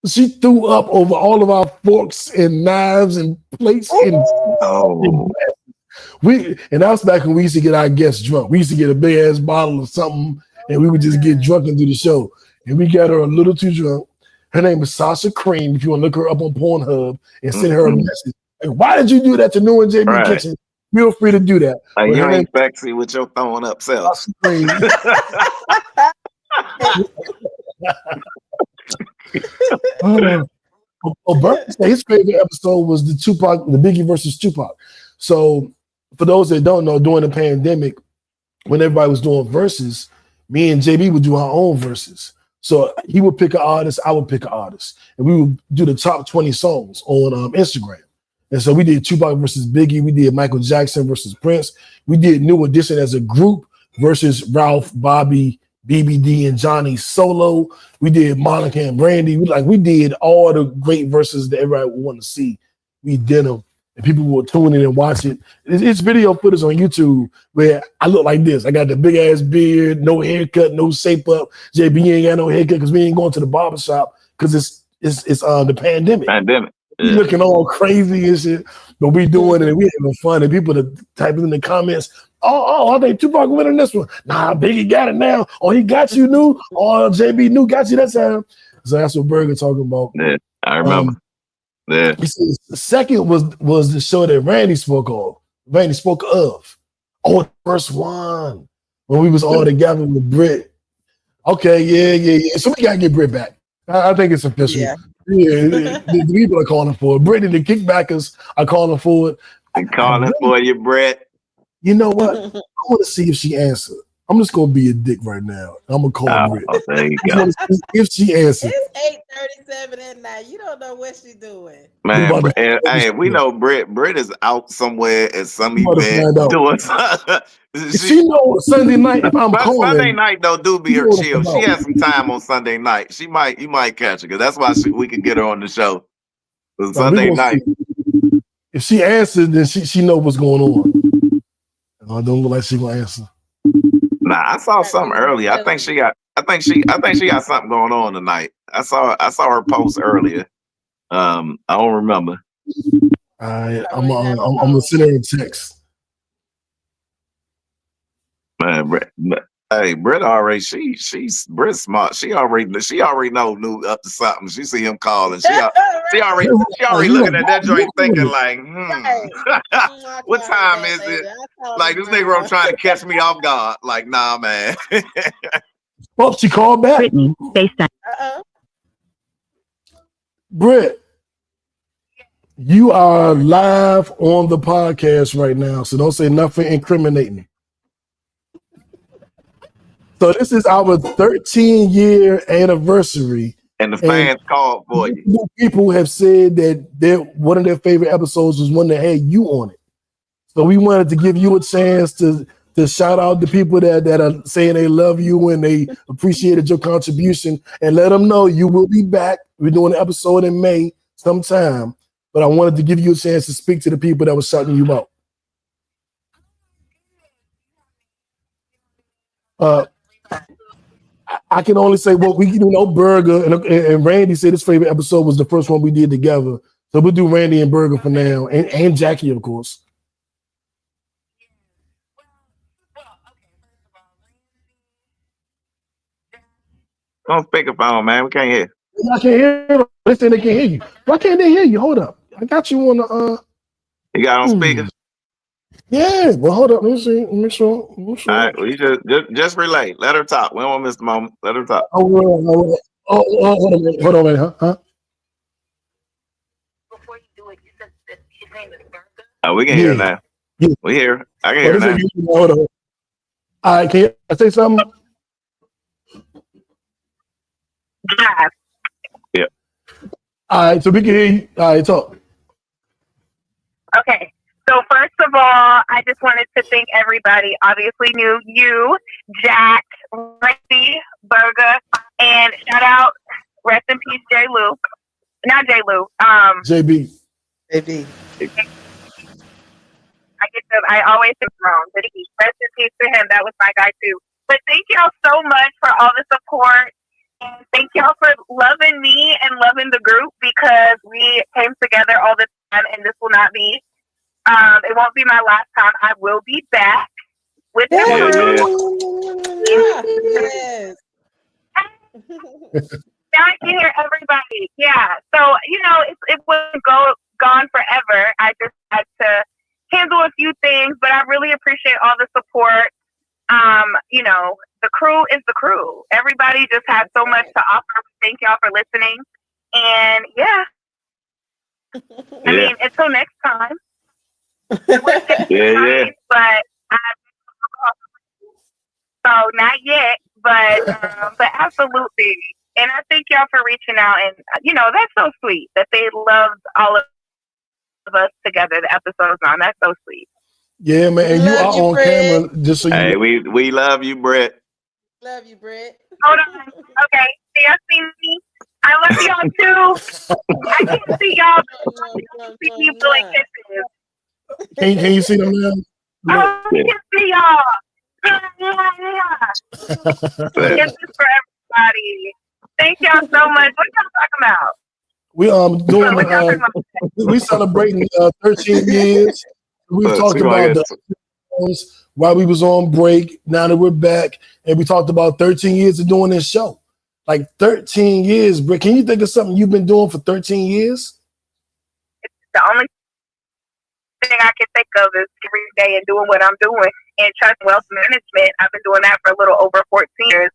She threw up over all of our forks and knives and plates. And that was back when we used to get our guests drunk. We used to get a big ass bottle of something, and we would just get drunk and do the show. And we got her a little too drunk. Her name is Sasha Cream. If you want to look her up on Pornhub and send her a message. Like, why did you do that to New and JB Kitchen? Feel free to do that. Like, you ain't sexy with your throwing up self. His favorite episode was the Biggie versus Tupac. So for those that don't know, during the pandemic, when everybody was doing verses, me and JB would do our own verses. So he would pick an artist, I would pick an artist, and we would do the top 20 songs on Instagram. And so we did Tupac versus Biggie, we did Michael Jackson versus Prince, we did New Edition as a group versus Ralph, Bobby, BBD, and Johnny solo. We did Monica and Brandy. We did all the great verses that everybody would want to see. We did them, and people would tune in and watch it. It's video footage on YouTube where I look like this. I got the big ass beard, no haircut, no shape up. JB ain't got no haircut because we ain't going to the barbershop because it's the pandemic. We looking all crazy and shit, but we doing it and we having fun. And people are typing in the comments, I think Tupac winning this one. Nah, Biggie got it now. Oh, he got you new. Oh, JB new got you that time. So that's what Burger talking about. Yeah, I remember. Yeah. He says the second was the show that Randy spoke of. Oh, the first one when we was all together with Britt. Okay, yeah. So we gotta get Britt back. I think it's official. Yeah. The people are calling for it. Britt and the Kickbackers are calling for it. I'm calling for you, Brett. You know what? I want to see if she answered. I'm just gonna be a dick right now. I'm gonna call Britt. There you go. If she answered. It's 8:37 at night. You don't know what she's doing. Man, hey, we know Britt. Britt is out somewhere at some event doing something. She know Sunday night if I'm calling. Sunday night though do be her chill. She has some time on Sunday night. You might catch her because that's why we can get her on the show. Sunday night. If she answered, then she know what's going on. I don't look like she gonna answer. Nah, I saw something earlier. I think she got something going on tonight. I saw her post earlier. I don't remember. I'm gonna send her a text. Man, Britt already she's Britt smart. She already know up to something. She see him calling. She already looking at that joint thinking like, what time is it? Like this nigga I'm trying to catch me off guard. Like, nah, man. Oh, she called back. Britt, you are live on the podcast right now, so don't say nothing incriminating. So this is our 13-year anniversary. And the fans called for you. People have said that one of their favorite episodes was one that had you on it. So we wanted to give you a chance to shout out the people that are saying they love you and they appreciated your contribution and let them know you will be back. We're doing an episode in May sometime, but I wanted to give you a chance to speak to the people that were shouting you out. I can only say what we Burger and Randy said his favorite episode was the first one we did together. So we'll do Randy and Burger for now, and Jackie, of course. Don't speakerphone, man. We can't hear. I can't hear. They say they can't hear you. Why can't they hear you? Hold up. I got you on the. You got on speaker. Yeah, well, hold up. Let me see. Make sure. All right, well, you just relay. Let her talk. We don't want to miss the moment. Let her talk. Hold on a minute. Huh? Before you do it, you said that his name is Burger. Oh, we can hear now. Yeah. We hear. I can hear now. Hold on. All right, can I say something? Yeah. All right, so we can hear you. All right, talk. Okay. So first of all, I just wanted to thank everybody. Obviously knew you, Jack, Randy, Burger, and shout out, rest in peace, J. Lou. Not J. Lou. JB. I always think wrong, but rest in peace to him. That was my guy too. But thank y'all so much for all the support. And thank y'all for loving me and loving the group because we came together all the time, and this will not be. It won't be my last time. I will be back with the group. Yes. Now I can hear everybody. Yeah. So, it wouldn't gone forever. I just had to handle a few things, but I really appreciate all the support. The crew is the crew. Everybody just had so much to offer. Thank y'all for listening. And yeah. I mean, until next time. Yeah. But so not yet, but absolutely. And I thank y'all for reaching out, and that's so sweet that they loved all of us together. The episodes on that's so sweet. Yeah, man, and you are on camera. Just so you. Hey, we love you, Brett. Love you, Brett. Hold on. Okay, do y'all see me? I love y'all too. I can't see y'all. I see you blowing kisses. Can you see them now? I can see y'all. Kisses for everybody. Thank y'all so much. What y'all talking about? We celebrating 13 years. We talked about milestones while we was on break. Now that we're back, and we talked about 13 years of doing this show. Like 13 years, Britt. Can you think of something you've been doing for 13 years? It's the only thing I can think of is every day and doing what I'm doing. And trust wealth management, I've been doing that for a little over 14 years.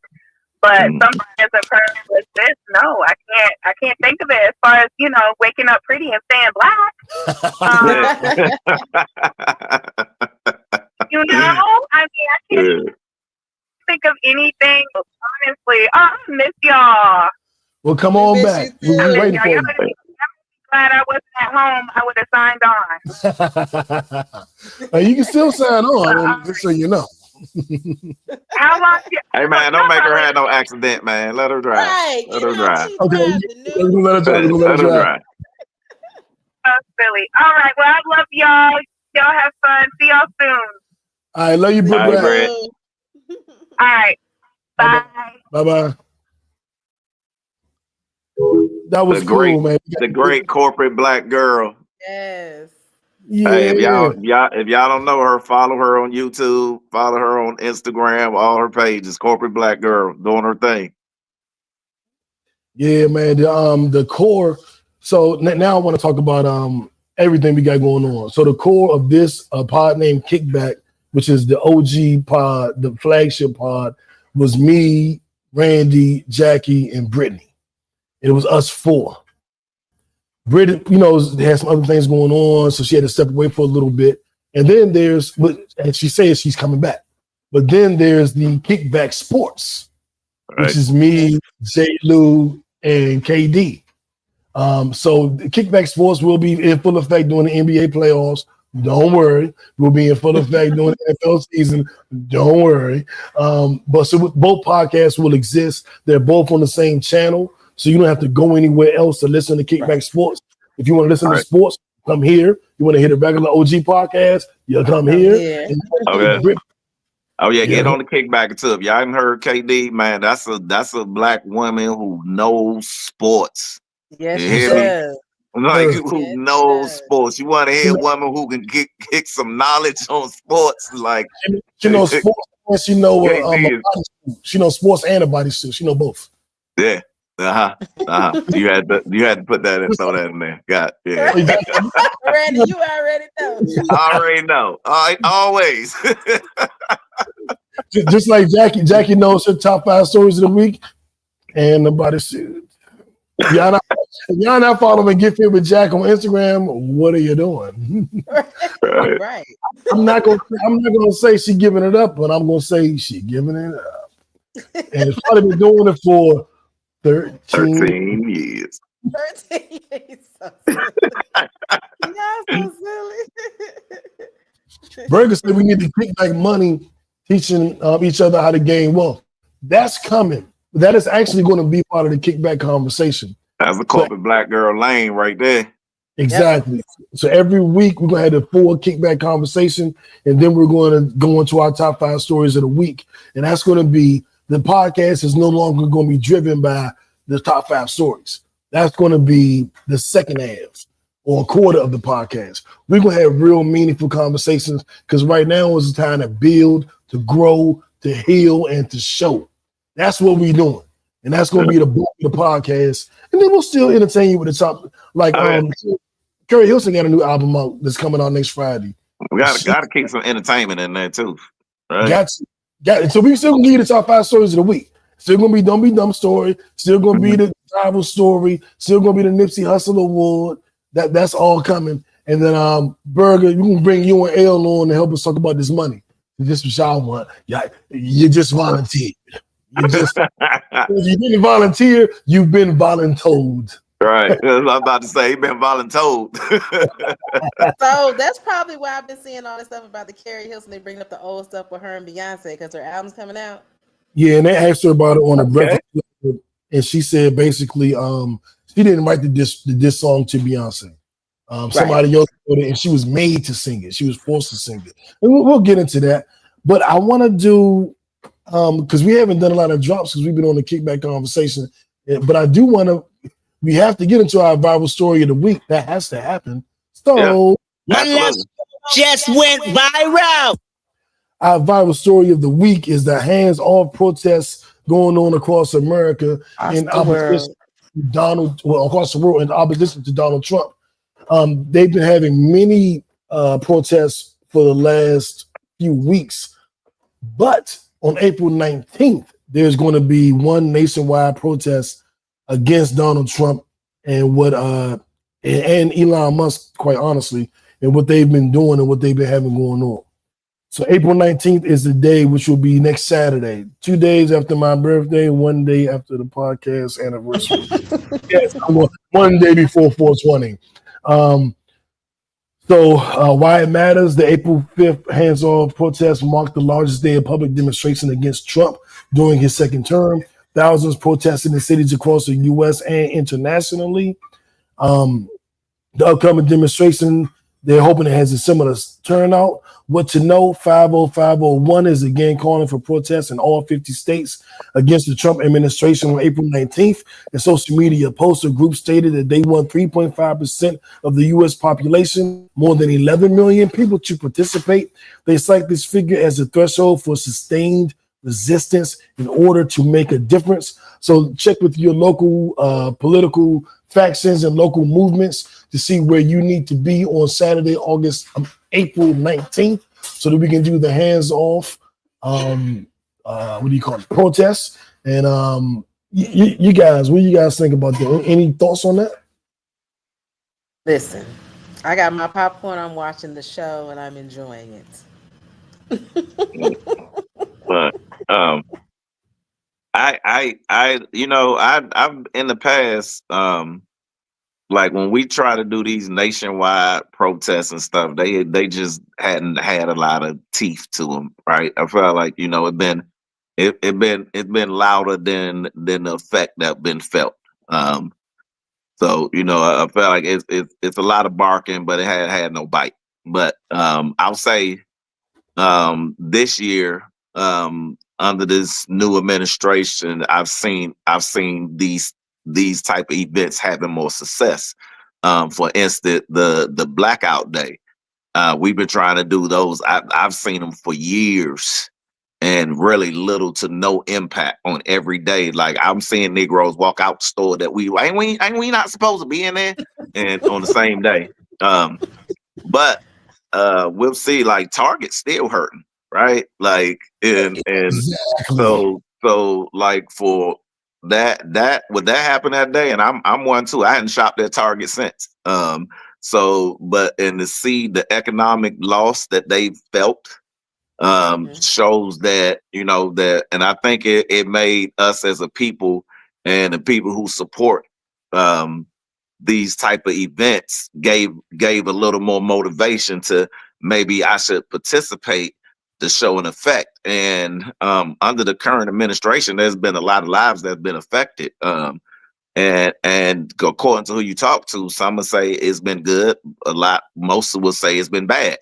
But something as a person like this, no, I can't think of it as far as, you know, waking up pretty and staying black. You know, I mean, I can't think of anything. Honestly, I miss y'all. Well, come on back. We're waiting for you. Glad I wasn't at home. I would have signed on. You can still sign on, just so you know. How long? Hey man, don't make her have no accident, man. Let her drive. Right. Let her drive. Okay, let her drive. Oh, silly. All right. Well, I love y'all. Y'all have fun. See y'all soon. All right, love you, Brett. All right. Bye. Bye. That was cool, man. The great corporate black girl. Yes. Yeah. Hey, if y'all don't know her, follow her on YouTube, follow her on Instagram, all her pages. Corporate black girl doing her thing. Yeah, man. The core. So now I want to talk about everything we got going on. So the core of this pod named Kickback, which is the OG pod, the flagship pod, was me, Randy, Jackie, and Brittany. It was us four. Brittany, you know, had some other things going on, so she had to step away for a little bit. And then and she says she's coming back. But then there's the Kickback Sports, which is me, J. Lou, and KD. So the Kickback Sports will be in full effect during the NBA playoffs. Don't worry. We'll be in full effect during the NFL season. Don't worry. But so both podcasts will exist. They're both on the same channel. So you don't have to go anywhere else to listen to Kickback Sports. If you want to listen to sports, come here. You want to hear the regular OG podcast, you'll come here. Okay. Oh yeah, get on the Kickback too. If y'all haven't heard KD, man, that's a black woman who knows sports. Yes, she does. Like who knows sports. You want to hear a woman who can kick some knowledge on sports, like she knows sports. She knows sports and a bodysuit. She knows both. Yeah. You had to put that in, throw that in there. God, yeah. Randy, you already know. I already know. Always. Just like Jackie. Jackie knows her top 5 stories of the week and the bodysuit. Y'all not following Get Fit with Jack on Instagram. What are you doing? Right. I'm not gonna say she giving it up, but I'm gonna say she giving it up. And it's probably been doing it for 13 years. 13 years. So silly. Y'all so silly. Burger said we need to kick back money, teaching each other how to gain wealth. That's coming. That is actually going to be part of the kickback conversation. That's a corporate black girl lane right there. Exactly. Yep. So every week we're going to have a full kickback conversation, and then we're going to go into our top 5 stories of the week. And that's going to be, the podcast is no longer going to be driven by the top 5 stories. That's going to be the second half or a quarter of the podcast. We're going to have real meaningful conversations because right now is the time to build, to grow, to heal, and to show. That's what we're doing. And that's going to be the bulk of the podcast. And then we'll still entertain you with the top. Like Curry Hilson got a new album out that's coming out next Friday. We got to keep some entertainment in there too. Right? Got it. So we still going to give you the top 5 stories of the week. Still going to be Don't Be Dumb story. Still going to be the travel story. Still going to be the Nipsey Hussle Award. That's all coming. And then Burger, we can bring you and L on to help us talk about this money. This is what y'all want. Yeah, you just volunteered. If you didn't volunteer, you've been voluntold. Right. I'm about to say, you've been voluntold. So that's probably why I've been seeing all this stuff about the Carrie Hilson. They bring up the old stuff with her and Beyonce because her album's coming out. Yeah, and they asked her about it on a Breakfast Club, and she said basically she didn't write the diss song to Beyonce. Somebody else wrote it, and she was made to sing it. She was forced to sing it. And we'll get into that. But I want to do, because we haven't done a lot of drops because we've been on the kickback conversation. But I do want to, we have to get into our viral story of the week. That has to happen. So my last just went viral. our viral story of the week is the hands-off protests going on across America in opposition to across the world in opposition to Donald Trump. They've been having many protests for the last few weeks, but on April 19th, there's going to be one nationwide protest against Donald Trump and what and Elon Musk, quite honestly, and what they've been doing and what they've been having going on. So April 19th is the day, which will be next Saturday, 2 days after my birthday, 1 day after the podcast anniversary. Yes, one day before 420. So why it matters, the April 5th hands-off protest marked the largest day of public demonstration against Trump during his second term. Thousands protested in cities across the U.S. and internationally. The upcoming demonstration, they're hoping it has a similar turnout. What to know, 50501 is again calling for protests in all 50 states against the Trump administration on April 19th. A social media post, a group stated that they want 3.5% of the U.S. population, more than 11 million people to participate. They cite this figure as a threshold for sustained resistance in order to make a difference. So check with your local political factions and local movements to see where you need to be on Saturday, April 19th, so that we can do the hands-off, protests. And you guys, what do you guys think about that? Any thoughts on that? Listen, I got my popcorn, I'm watching the show, and I'm enjoying it. But I've in the past, like when we try to do these nationwide protests and stuff, they just hadn't had a lot of teeth to them, right? I felt like it's been louder than the effect that been felt. So I felt like it's a lot of barking, but it had no bite. But I'll say this year, under this new administration, I've seen these type of events having more success. For instance, the Blackout Day. We've been trying to do those. I've seen them for years, and really little to no impact on every day. Like I'm seeing Negroes walk out the store that we not supposed to be in there, and on the same day. But we'll see. Like Target still hurting, right? Like and Exactly. so like for that would that happen that day, and I'm one too. I hadn't shopped at Target since. And to see the economic loss that they felt shows that that, and I think it made us as a people and the people who support these type of events gave a little more motivation to maybe I should participate to show an effect. And under the current administration, there's been a lot of lives that have been affected. And according to who you talk to, some will say it's been good. Most will say it's been bad.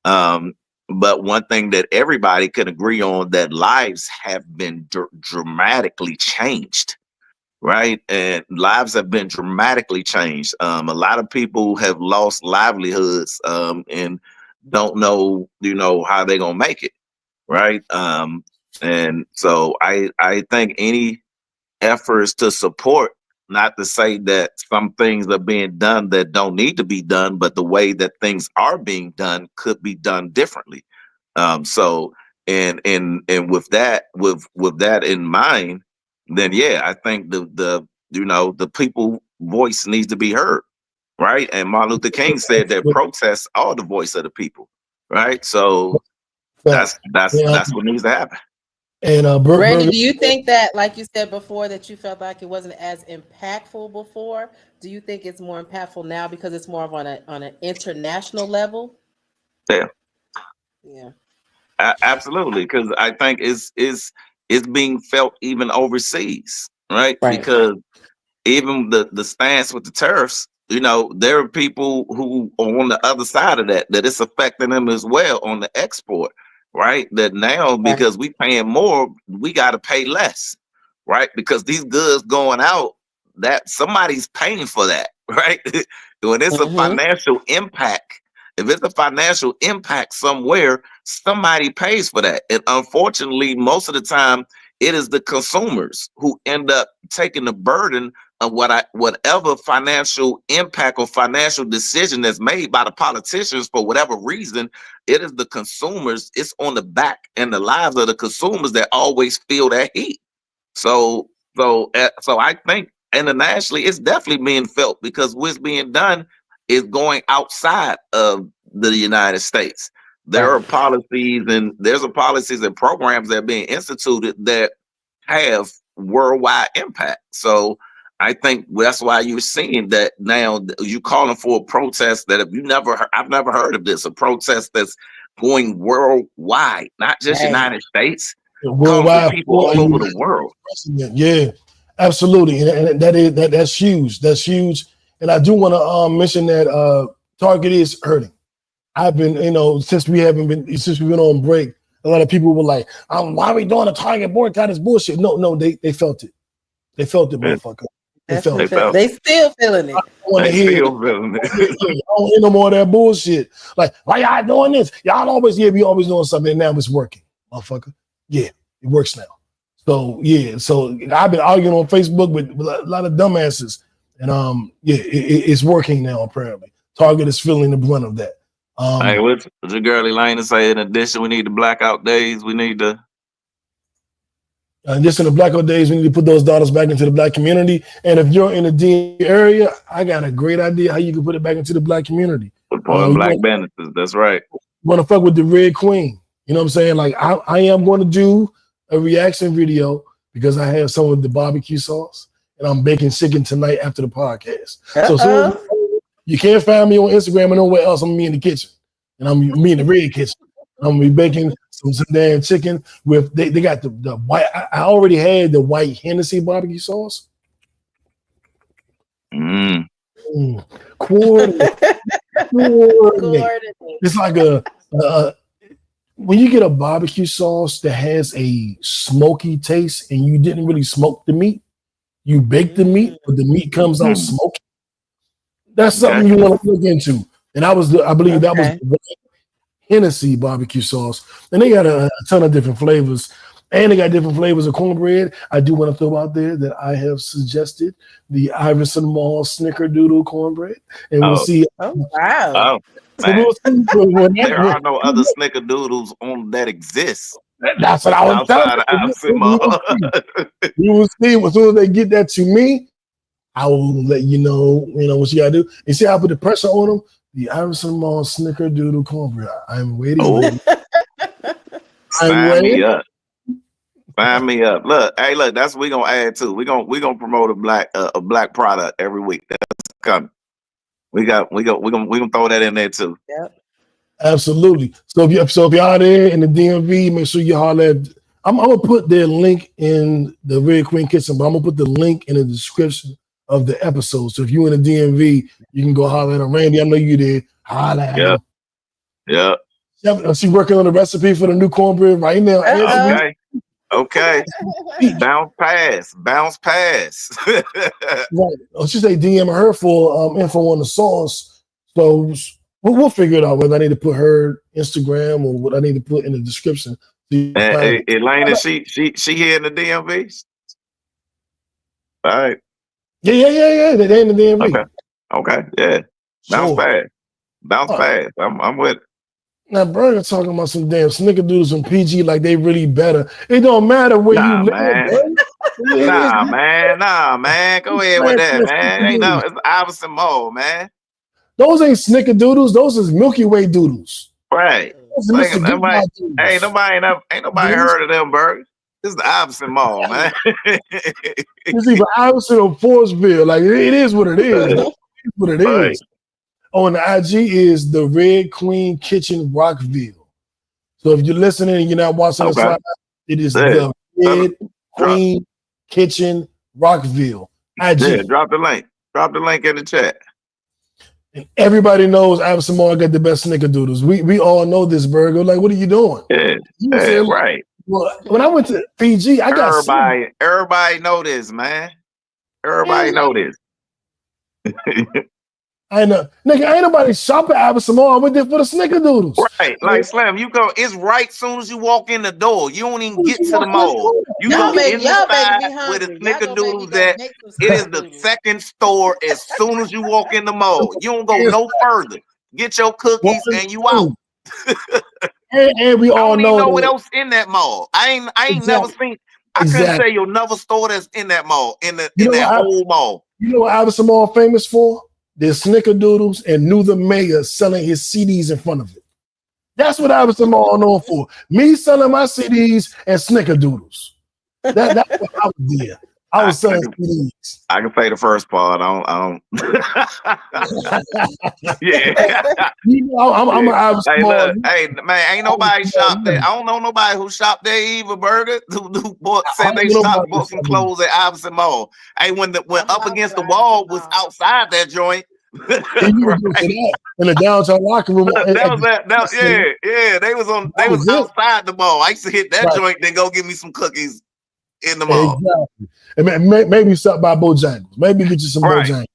But one thing that everybody can agree on, that lives have been dramatically changed, right? And lives have been dramatically changed. A lot of people have lost livelihoods and don't know, how they're gonna make it, right? And so I think any efforts to support, not to say that some things are being done that don't need to be done, but the way that things are being done could be done differently. So and with that in mind, then yeah, I think the people voice needs to be heard, right? And Martin Luther King said that protests are the voice of the people, right? So that's what needs to happen. And Brandy, do you think that, like you said before, that you felt like it wasn't as impactful before? Do you think it's more impactful now because it's more of on an international level? Yeah. Absolutely, because I think it's being felt even overseas, right? Because even the stance with the tariffs, there are people who are on the other side of that it's affecting them as well on the export, right? That now because we paying more, we got to pay less, right? Because these goods going out, that somebody's paying for that, right? When it's a financial impact, If it's a financial impact somewhere, somebody pays for that. And unfortunately, most of the time, it is the consumers who end up taking the burden of whatever financial impact or financial decision that's made by the politicians for whatever reason. It is the consumers. It's on the back and the lives of the consumers that always feel that heat. So I think internationally, it's definitely being felt because what's being done is going outside of the United States. There are policies and programs that are being instituted that have worldwide impact. So I think that's why you're seeing that now. You calling for a protest that I've never heard of this. A protest that's going worldwide, not just United States. Calling for people all over the world. Yeah, absolutely, and that's huge. That's huge. And I do want to mention that Target is hurting. I've been, since we've been on break, a lot of people were like, "Why are we doing a Target boycott? It's bullshit." No, they felt it. They felt it, motherfucker. They felt it. They still feeling it. I don't hear no more of that bullshit. Like, why y'all doing this? Y'all always, we always doing something, and now it's working, motherfucker. Yeah, it works now. So I've been arguing on Facebook with a lot of dumbasses, and it's working now. Apparently, Target is feeling the brunt of that. Hey, what's your girl Elaine say? In addition, we need the blackout days. We need the. Just in the blackout days, we need to put those dollars back into the black community. And if you're in the D area, I got a great idea how you can put it back into the black community. Black businesses. That's right. Want to fuck with the Red Queen? You know what I'm saying? Like I am going to do a reaction video because I have some of the barbecue sauce, and I'm baking chicken tonight after the podcast. So you can't find me on Instagram or nowhere else. I'm gonna be in the kitchen, and I'm me in the red kitchen. I'm gonna be baking some damn chicken with they got the white. I already had the white Hennessy barbecue sauce. Coordinate. It's like when you get a barbecue sauce that has a smoky taste and you didn't really smoke the meat, you bake the meat, but the meat comes out smoky. That's something you want to look into. And I believe that was the Hennessy barbecue sauce. And they got a ton of different flavors. And they got different flavors of cornbread. I do want to throw out there that I have suggested the Iverson Mall Snickerdoodle cornbread. And we'll see. Oh, wow. There are no other Snickerdoodles on that exist. That's what I was telling you. You will see as soon as they get that to me, I will let you know what you gotta do. You see, I put the pressure on them. The Iverson Mall Snickerdoodle cornbread. I'm waiting. Sign me up. Sign me up. Look, that's what we gonna add to. We gonna promote a black product every week. That's coming. We gonna throw that in there too. Yep. Absolutely. So if y'all there in the DMV, make sure you holler at. I'm gonna put their link in the Red Queen Kitchen, but I'm gonna put the link in the description of the episode. So if you're in the DMV, you can go holler at him. Randy, I know you there. Holler at him. Yeah. She's working on the recipe for the new cornbread right now. Okay. Bounce pass. Right. Oh, she say DM her for info on the sauce. So we'll figure it out whether I need to put her Instagram or what I need to put in the description. Elaine, is she here in the DMV? All right. Yeah. They in the DMV. Okay. Yeah. Bounce fast. I'm with it. Now, Burger talking about some damn snickerdoodles from PG like they really better. It don't matter where you live. Nah, man. Go ahead with that, man. It's Iverson Mall, man. Those ain't snickerdoodles. Those is Milky Way doodles. Right. Ain't nobody heard of them burgers. This is the Iverson Mall, man. It's either Iverson or Forestville. Like it is what it is. It's what it is. Oh, and the IG is the Red Queen Kitchen Rockville. So if you're listening and you're not watching this live, it is the Red Queen Kitchen Rockville. IG. Yeah, drop the link. Drop the link in the chat. And everybody knows Iverson Mall got the best snickerdoodles. We all know this, Burger. Like, what are you doing? Yeah, right. Well, when I went to Fiji, I got everybody know this, man. Everybody know this. I know, nigga. Ain't nobody shopping at Samoa. I went there for the snickerdoodles. Right, like Slim, you go. It's right soon as you walk in the door. You don't even get to the mall. You go in the side where the snickerdoodles at. It is the second store as soon as you walk in the mall. You don't go no further. Get your cookies and you out. and we all I don't even know that, what else in that mall. I ain't never seen. I couldn't tell you another store that's in that mall in that whole mall. You know what Albert Mall famous for? There's snickerdoodles and knew the mayor selling his CDs in front of it. That's what Albert Mall known for. Me selling my CDs and snickerdoodles. That's what I was there. I was selling CDs. I can play the first part. I don't. Yeah. You know, I'm an Albert Hey, Mall. look, hey, man, ain't nobody shopped there. I don't know nobody who shopped there either, Burger. Who said they shopped, bought some clothes at Albert Mall. Hey, when up against the wall was outside that joint. Right. In the downtown locker room. Yeah. They was outside the mall. I used to hit that joint, then go get me some cookies in the mall. Exactly. And maybe stop by Bojangles. Maybe get you some Bojangles.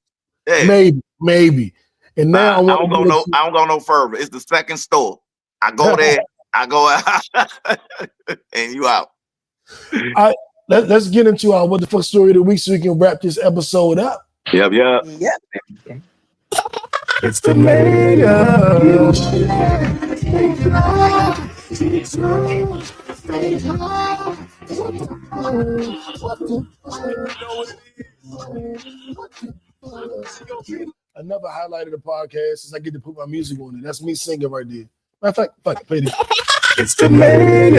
Yeah. Maybe. And now I don't go no further. It's the second store. I go there. I go out, and you out. Let's get into our what the fuck story of the week so we can wrap this episode up. Yep. It's the mayor. Another highlight of the podcast is I get to put my music on it. That's me singing right there. Matter of fact, fuck it, play this. It's the mayor.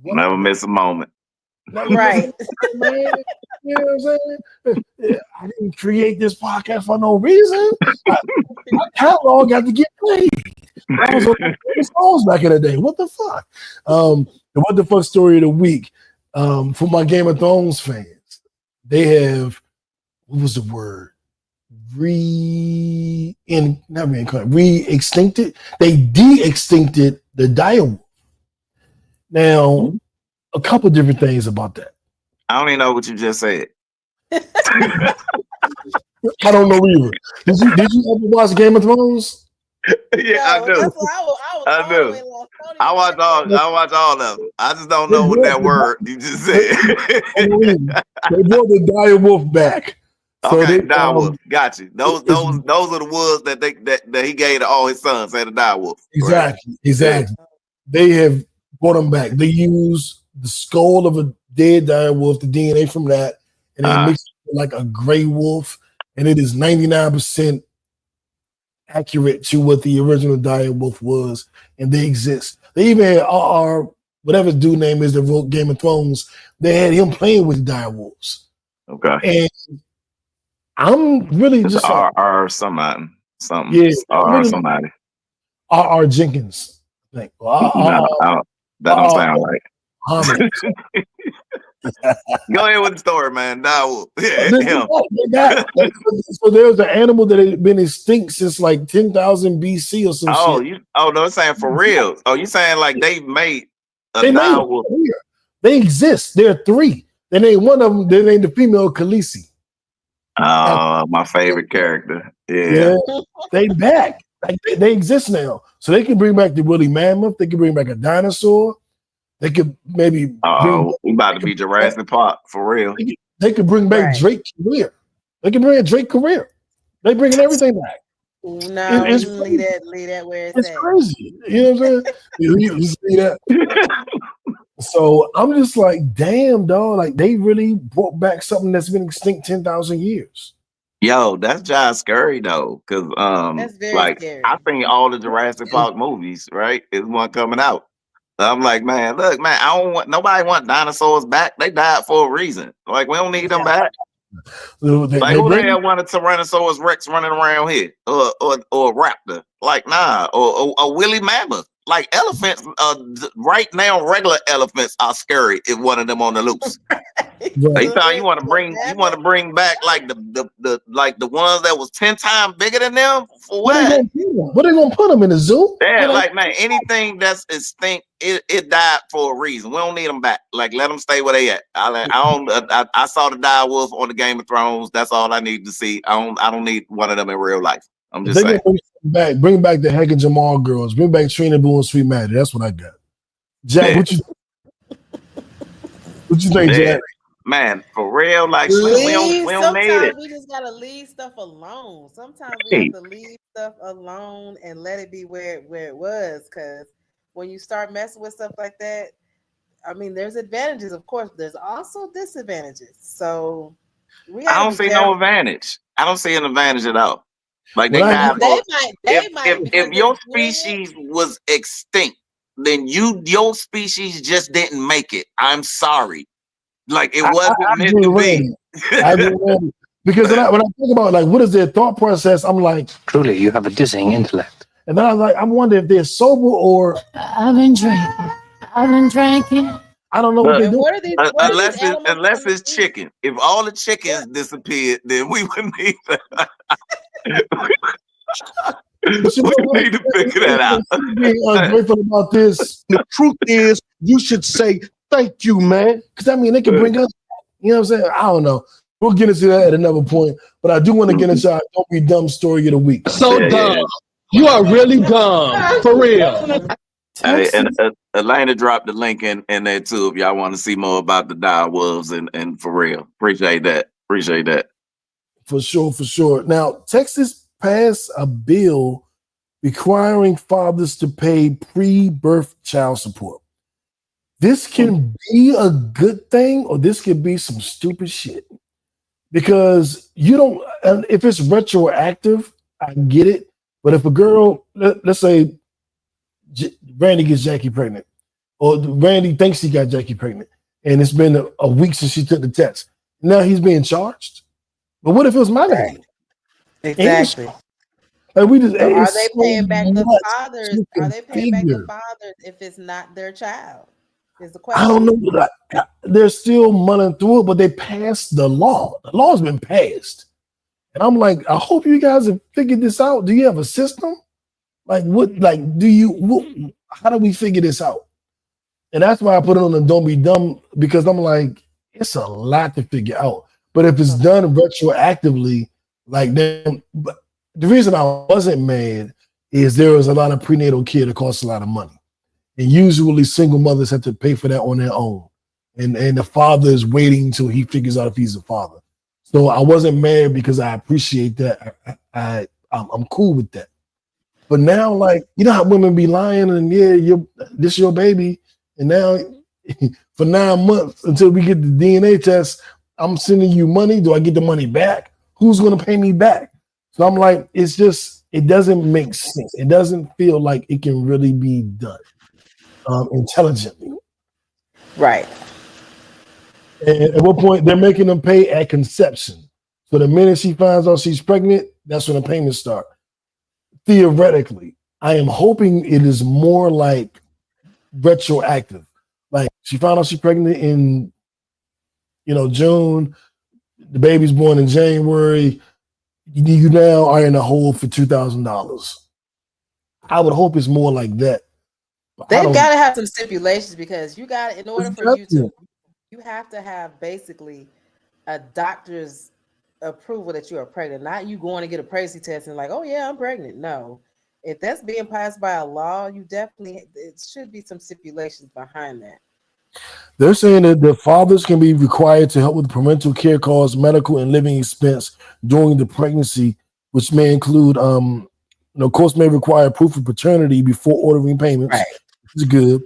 Never miss a moment. Right. Man, you know what I'm saying? I didn't create this podcast for no reason. My catalog got to get played. I was on songs back in the day. What the fuck? The what the fuck story of the week for my Game of Thrones fans. They have, what was the word? Re-extincted. They de-extincted the direwolf. Now, a couple different things about that. I don't even know what you just said. I don't know either. Did you ever watch Game of Thrones? Yeah, I do. I do. I watch all of them. I just don't know what that word you just said. They brought the direwolf back. So okay, direwolf. Got you. Those are the wolves that he gave to all his sons. Had a direwolf. Exactly. They have brought them back. They use the skull of a dead direwolf, the DNA from that, and they mix it with like a gray wolf, and it is 99% accurate to what the original direwolf was, and they exist. They even had our whatever dude name is that wrote Game of Thrones. They had him playing with direwolves. Okay. And I'm really just somebody. Yeah. Somebody. R. Jenkins. Like, that don't sound right. Go ahead with the story, man. So there's an animal that had been extinct since like 10,000 BC or something. shit. No, it's saying for real. Oh, you saying like they made a direwolf? They exist. There are three. Then ain't one of them. They named the female Khaleesi. My favorite character. Yeah. They back. Like they exist now. So they can bring back the woolly mammoth. They can bring back a dinosaur. They could maybe. We about to be Jurassic Park for real. They could bring back Drake Career. They can bring a Drake Career. They bringing everything back. No, leave that where it's at. Crazy. You know what I'm saying? you see that? So I'm just like, damn, dog. Like they really brought back something that's been extinct 10,000 years. Yo, that's just scary though, because that's very like scary. I think all the Jurassic Park movies, right, is one coming out. I'm like, man, look, man, nobody want dinosaurs back. They died for a reason. Like we don't need them back. Who the hell wanted Tyrannosaurus Rex running around here, or a raptor? Like, nah, or a woolly mammoth. like elephants. Right now, regular elephants are scary if one of them on the loose. Right. You want to bring back like the ones that was 10 times bigger than them for what? What they gonna put them in the zoo? Yeah, like man, anything that's extinct, it died for a reason. We don't need them back. Like let them stay where they at. I saw the dire wolf on the Game of Thrones. That's all I need to see. I don't need one of them in real life. I'm just saying. Bring back the Heck and Jamal girls. Bring back Trina Boo and Sweet Maddie. That's what I got. Jack, what you think, Jack? Man, for real, like we don't need it. We just gotta leave stuff alone. Sometimes we have to leave stuff alone and let it be where it was. Because when you start messing with stuff like that, I mean, there's advantages, of course. There's also disadvantages. So I don't see no advantage. I don't see an advantage at all. Like if your species was extinct, then your species just didn't make it. I'm sorry. Like it wasn't meant to be. Because when I think about like what is their thought process, I'm like, truly, you have a dizzying intellect. And then I wonder if they're sober or I've been drinking. I don't know what they do. Unless it's chicken. If all the chickens disappeared, then we wouldn't need that. We need to figure that out. Being ungrateful about this. The truth is, you should say thank you, man. Because I mean, they can bring us. You know what I'm saying? I don't know. We'll get into that at another point. But I do want to get into our Don't Be Dumb story of the week. So dumb. You are really dumb. For real. Hey, and Elena dropped the link in there too if y'all want to see more about the dire wolves and for real. Appreciate that. For sure. Now, Texas passed a bill requiring fathers to pay pre-birth child support. This can be a good thing or this could be some stupid shit. Because if it's retroactive, I get it. But if a girl, let's say Randy gets Jackie pregnant, or Randy thinks he got Jackie pregnant, and it's been a week since she took the test. Now he's being charged. But what if it was my name? Exactly. Like we just, are they paying back the fathers? Are they paying back the fathers if it's not their child? Is the question. I don't know. They're still mulling through it, but they passed the law. The law's been passed. And I'm like, I hope you guys have figured this out. Do you have a system? Like what? Like, how do we figure this out? And that's why I put it on the Don't Be Dumb, because I'm like, it's a lot to figure out. But if it's done retroactively, like then, but the reason I wasn't mad is there was a lot of prenatal care that costs a lot of money. And usually single mothers have to pay for that on their own. And the father is waiting until he figures out if he's a father. So I wasn't mad because I appreciate that. I'm cool with that. But now, like, you know how women be lying and this your baby. And now for 9 months until we get the DNA test, I'm sending you money. Do I get the money back? Who's going to pay me back? So I'm like, it doesn't make sense. It doesn't feel like it can really be done intelligently. Right. And at what point they're making them pay at conception. So the minute she finds out she's pregnant, that's when the payments start. Theoretically, I am hoping it is more like retroactive. Like she found out she's pregnant in, June. The baby's born in January. You now are in a hole for $2,000. I would hope it's more like that. They've got to have some stipulations because in order for you have to have basically a doctor's approval that you are pregnant, not you going to get a pregnancy test and like, oh yeah, I'm pregnant. No, if that's being passed by a law, it should be some stipulations behind that. They're saying that the fathers can be required to help with parental care costs, medical and living expense during the pregnancy, which may include, course may require proof of paternity before ordering payments. Right. Which is good.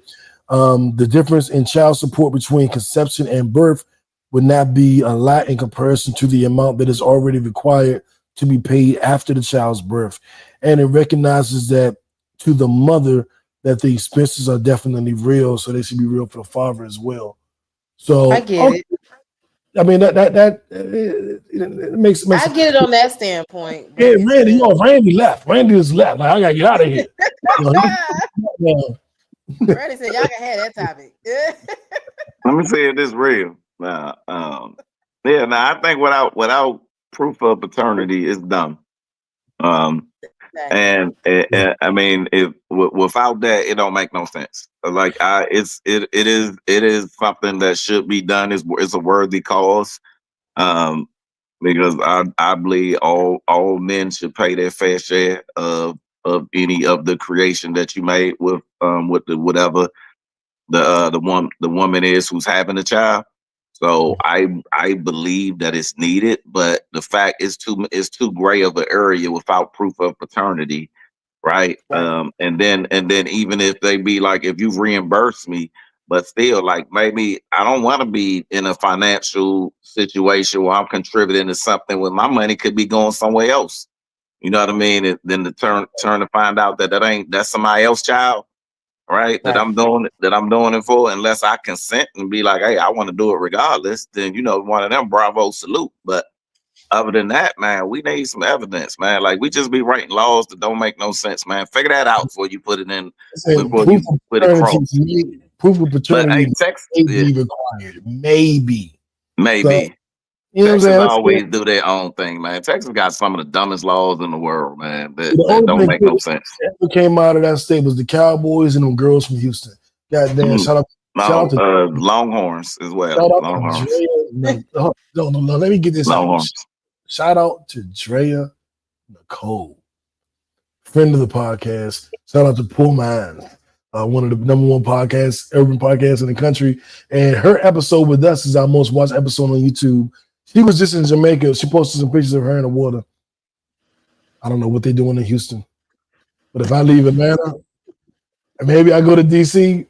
The difference in child support between conception and birth would not be a lot in comparison to the amount that is already required to be paid after the child's birth. And it recognizes that to the mother that the expenses are definitely real, so they should be real for the father as well. So I get it. I mean that it makes I get it on that standpoint. Yeah, Randy left. Randy just left. Like I gotta get out of here. Freddie said y'all can have that topic. Let me see if this real. Yeah, I think without proof of paternity is dumb. And I mean, if without that, it don't make no sense. Like it is something that should be done. It's a worthy cause. Because I believe all men should pay their fair share of any of the creation that you made with the whatever the woman is who's having a child. So I believe that it's needed, but the fact is too gray of an area without proof of paternity, right? And then even if they be like, if you reimburse me, but still, like, maybe I don't want to be in a financial situation where I'm contributing to something where my money could be going somewhere else. You know what I mean? And then to turn to find out that's somebody else's child, right? That I'm doing it for, unless I consent and be like, hey, I want to do it regardless. Then one of them, bravo, salute. But other than that, man, we need some evidence, man. Like, we just be writing laws that don't make no sense, man. Figure that out before you put it in. Before you put it cross. Proof of paternity may be required. Maybe. So, you know Texas what I'm saying? always do their own thing, man. Texas got some of the dumbest laws in the world, man. That don't make no sense. What came out of that state was the Cowboys and them girls from Houston. Goddamn! Shout out to Longhorns as well. Shout out Longhorns. to Drea. No, let me get this out. Shout out to Drea Nicole, friend of the podcast. Shout out to Poor Minds, one of the number one urban podcasts in the country. And her episode with us is our most watched episode on YouTube. She was just in Jamaica. She posted some pictures of her in the water. I don't know what they're doing in Houston, but if I leave Atlanta, maybe I go to DC,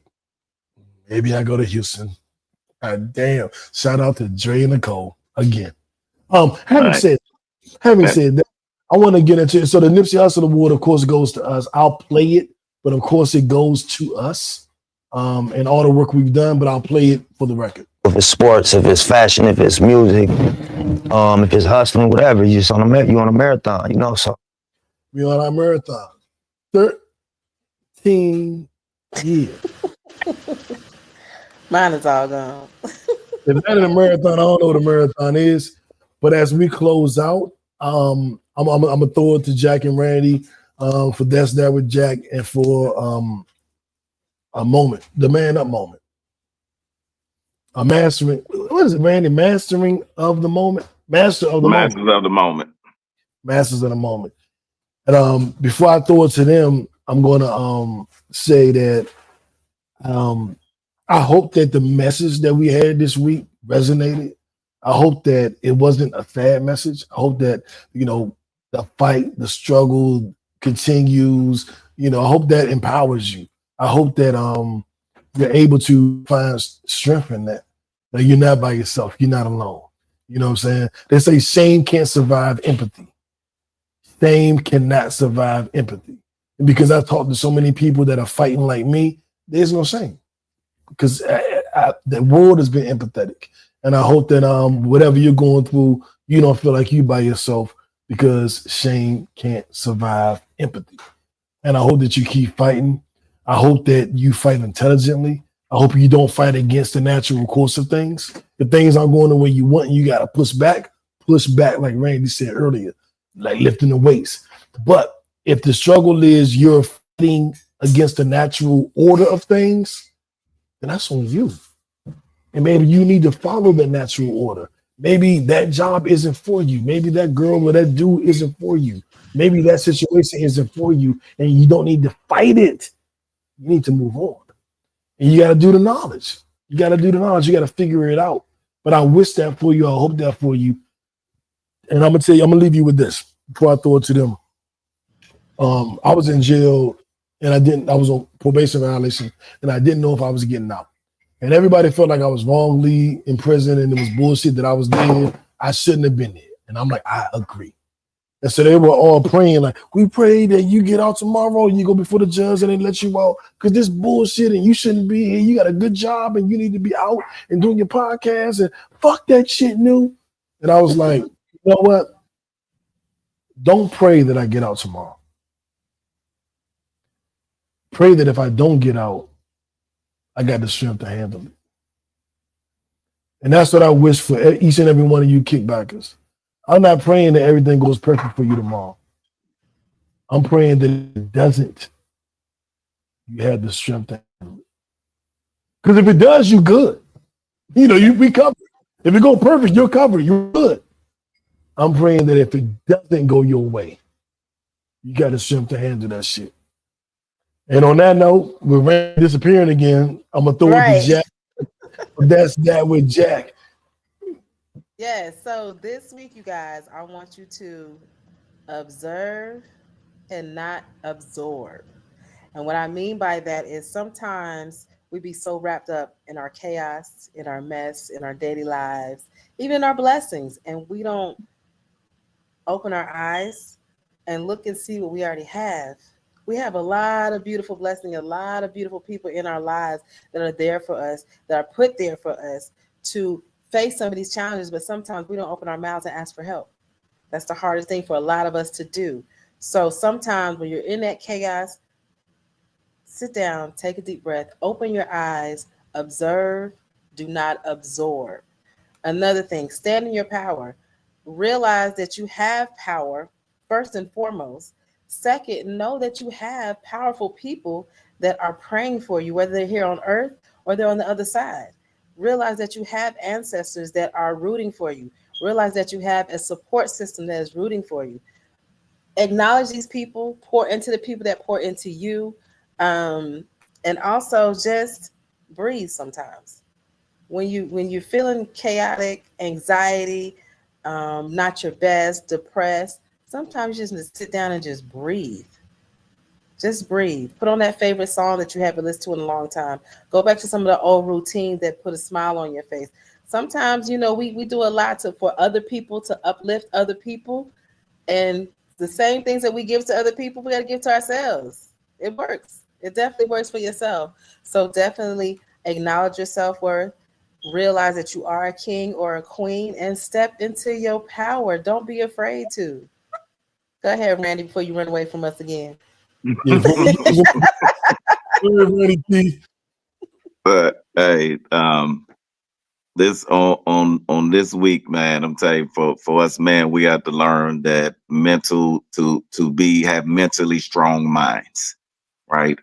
maybe I go to Houston. God damn! Shout out to Dre and Nicole again. Having said that, I want to get into it. So the Nipsey Hussle Award, of course, goes to us. I'll play it, but of course it goes to us and all the work we've done. But I'll play it for the record. If it's sports, if it's fashion, if it's music, if it's hustling, whatever, you on a marathon, So we on our marathon, 13 years. Mine is all gone. If that is a marathon, I don't know what a marathon is. But as we close out, I'm gonna throw it to Jack and Randy for That's That with Jack and for a moment, the man up moment. A mastering, what is it, Randy? Mastering of the moment? Masters of the moment. Masters of the moment. And before I throw it to them, I'm gonna say that I hope that the message that we had this week resonated. I hope that it wasn't a fad message. I hope that, the fight, the struggle continues. I hope that empowers you. I hope that you're able to find strength in that. That you're not by yourself. You're not alone. You know what I'm saying? They say shame can't survive empathy. Shame cannot survive empathy. And because I've talked to so many people that are fighting like me, there's no shame. Because the world has been empathetic. And I hope that whatever you're going through, you don't feel like you by yourself, because shame can't survive empathy. And I hope that you keep fighting. I hope that you fight intelligently. I hope you don't fight against the natural course of things. If things aren't going the way you want, you got to push back like Randy said earlier, like lifting the weights. But if the struggle is you're fighting against the natural order of things, then that's on you. And maybe you need to follow the natural order. Maybe that job isn't for you. Maybe that girl or that dude isn't for you. Maybe that situation isn't for you, and you don't need to fight it. You need to move on. And you got to do the knowledge. You got to figure it out. But I wish that for you. I hope that for you. And I'm going to tell you, I'm going to leave you with this before I throw it to them. I was in jail, and I was on probation violation, and I didn't know if I was getting out. And everybody felt like I was wrongly in prison and it was bullshit that I was there. I shouldn't have been there. And I'm like, I agree. And so they were all praying, like, we pray that you get out tomorrow, you go before the judge and they let you out, because this bullshit and you shouldn't be here. You got a good job and you need to be out and doing your podcast, and fuck that shit, new. And I was like, you know what? Don't pray that I get out tomorrow. pray that if I don't get out, I got the strength to handle it. And that's what I wish for each and every one of you kickbackers. I'm not praying that everything goes perfect for you tomorrow. I'm praying that it doesn't. You have the strength to handle it. Because if it does, you're good. You know, you be covered. If it go perfect, you're covered. You're good. I'm praying that if it doesn't go your way, you got the strength to handle that shit. And on that note, with Randy disappearing again, I'm gonna throw it to Jack. That's that with Jack. Yeah, so this week, you guys, I want you to observe and not absorb. And what I mean by that is sometimes we be so wrapped up in our chaos, in our mess, in our daily lives, even in our blessings, and we don't open our eyes and look and see what we already have. We have a lot of beautiful blessings, a lot of beautiful people in our lives that are there for us, that are put there for us to face some of these challenges, but sometimes we don't open our mouths and ask for help. That's the hardest thing for a lot of us to do. So sometimes when you're in that chaos, sit down, take a deep breath, open your eyes, observe, do not absorb. Another thing, stand in your power. Realize that you have power, first and foremost. Second, know that you have powerful people that are praying for you, whether they're here on earth or they're on the other side. Realize that you have ancestors that are rooting for you. Realize that you have a support system that is rooting for you. Acknowledge these people, pour into the people that pour into you, and also just breathe sometimes. When you're feeling chaotic, anxiety, not your best, depressed, sometimes you just need to sit down and just breathe. Just breathe. Put on that favorite song that you haven't listened to in a long time. Go back to some of the old routines that put a smile on your face. Sometimes, you know, we do a lot for other people, to uplift other people. And the same things that we give to other people, we got to give to ourselves. It works. It definitely works for yourself. So definitely acknowledge your self-worth. Realize that you are a king or a queen and step into your power. Don't be afraid to. Go ahead, Randy, before you run away from us again. But hey, this on this week, man, I'm telling you, for us, man, we have to learn that have mentally strong minds, right?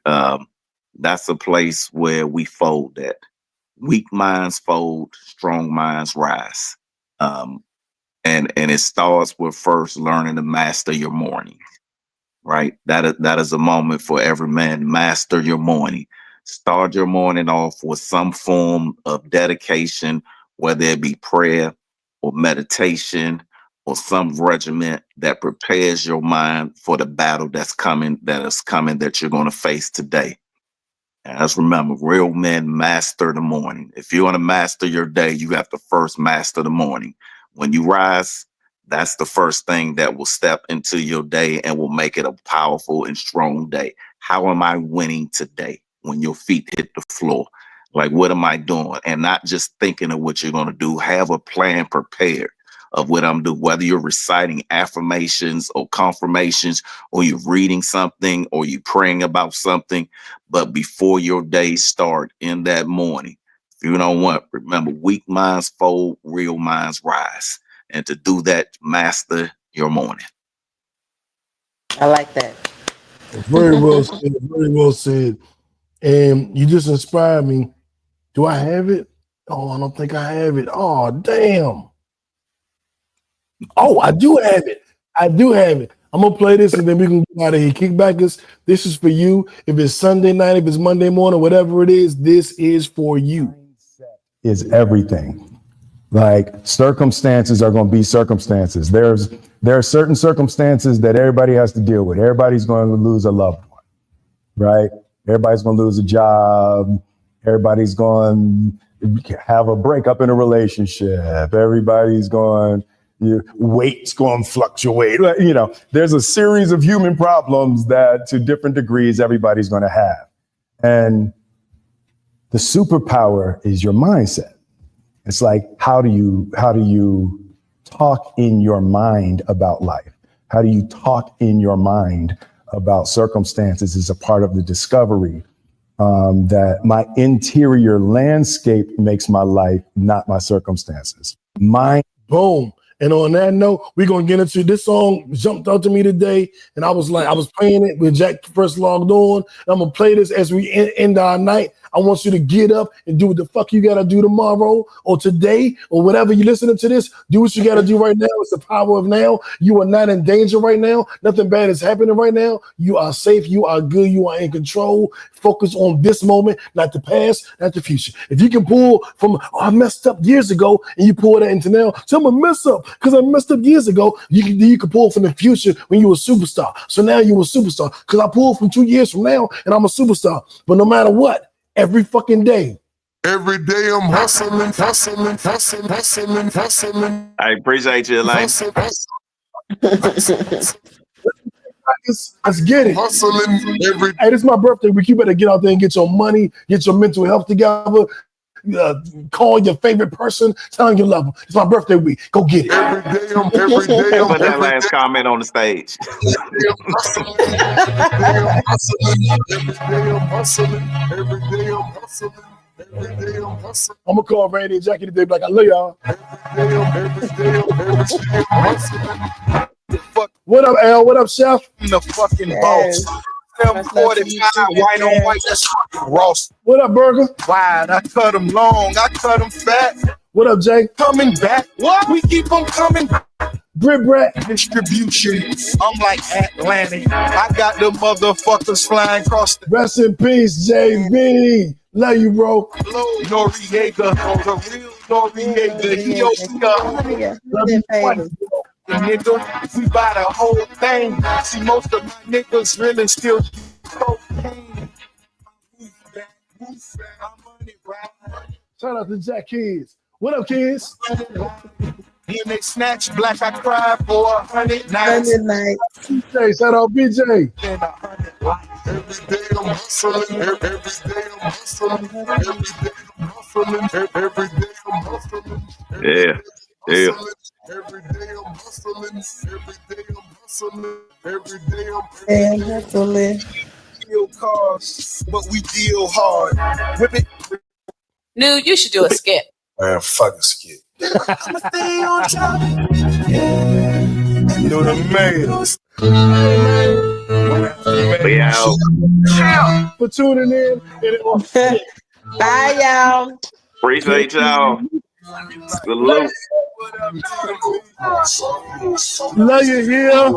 That's a place where we fold at. Weak minds fold, strong minds rise. And it starts with first learning to master your morning, right? That is a moment for every man. Master your morning. Start your morning off with some form of dedication, whether it be prayer or meditation or some regimen that prepares your mind for the battle that you're going to face today. And let's remember, real men master the morning. If you want to master your day, you have to first master the morning. When you rise, that's the first thing that will step into your day and will make it a powerful and strong day. How am I winning today? When your feet hit the floor, like, what am I doing? And not just thinking of what you're going to do. Have a plan prepared of what I'm doing, whether you're reciting affirmations or confirmations, or you're reading something, or you're praying about something. But before your day start in that morning, if you don't want, remember, weak minds fold, real minds rise. And to do that, master your morning. I like that. Very well said. Very well said. And you just inspired me. Do I have it? Oh, I don't think I have it. Oh, damn. Oh, I do have it. I do have it. I'm going to play this and then we can get out of here. Kickbackers, this is for you. If it's Sunday night, if it's Monday morning, whatever it is, this is for you. Is everything. Like, circumstances are going to be circumstances. There are certain circumstances that everybody has to deal with. Everybody's going to lose a loved one, right? Everybody's going to lose a job. Everybody's going to have a breakup in a relationship. Everybody's going, weight's going to fluctuate. You know, there's a series of human problems that, to different degrees, everybody's going to have. And the superpower is your mindset. It's like, how do you talk in your mind about life? How do you talk in your mind about circumstances is a part of the discovery that my interior landscape makes my life, not my circumstances. Boom. And on that note, we're going to get into this song jumped out to me today. And I was playing it when Jack first logged on. I'm going to play this as we end our night. I want you to get up and do what the fuck you got to do tomorrow or today or whatever you're listening to this. Do what you got to do right now. It's the power of now. You are not in danger right now. Nothing bad is happening right now. You are safe. You are good. You are in control. Focus on this moment, not the past, not the future. If you can pull from, I messed up years ago, and you pull that into now, so I'm going to mess up because I messed up years ago. You can pull from the future when you were a superstar. So now you're a superstar because I pulled from 2 years from now and I'm a superstar. But no matter what, every fucking day. Every day I'm hustling. I appreciate you, Elaine. Let's get it. Hustling every. Hey, this is my birthday week. You better get out there and get your money, get your mental health together. Call your favorite person, tell them you love them. It's my birthday week. Go get it. Every day I'm Put that last comment on the stage. I'm gonna call Randy and Jackie today, like I love y'all. What up, Al? What up, Chef? I'm the fucking boss. 745 white on white. That's Ross. What up, Burger? Wide. I cut them long. I cut them fat. What up, Jay? Coming back. What? We keep them coming. Brit. Distribution. I'm like Atlantic. I got the motherfuckers flying across the. Rest in peace, JB. Love you, bro. Noriega. The real Noriega. He nigga, we buy the whole thing. See, most of my niggas really still cocaine. Shout out to Jack Kids. What up, kids? When they snatch black, I cry for 100 nights. BJ, shout out BJ. Every day I'm hustling. Every day I'm hustling. Every day I'm hustling. Every day I'm hustling. Yeah. Every day I'm hustling. Every day I'm hustling. Every day I'm hustling. Deal cars, but we deal hard. Whip it. Nude, you should do a skit. Man, fucking skit. I'ma stay on top. Do the mail. We out. For tuning in. Bye, y'all. Appreciate y'all. Salute. Love you here.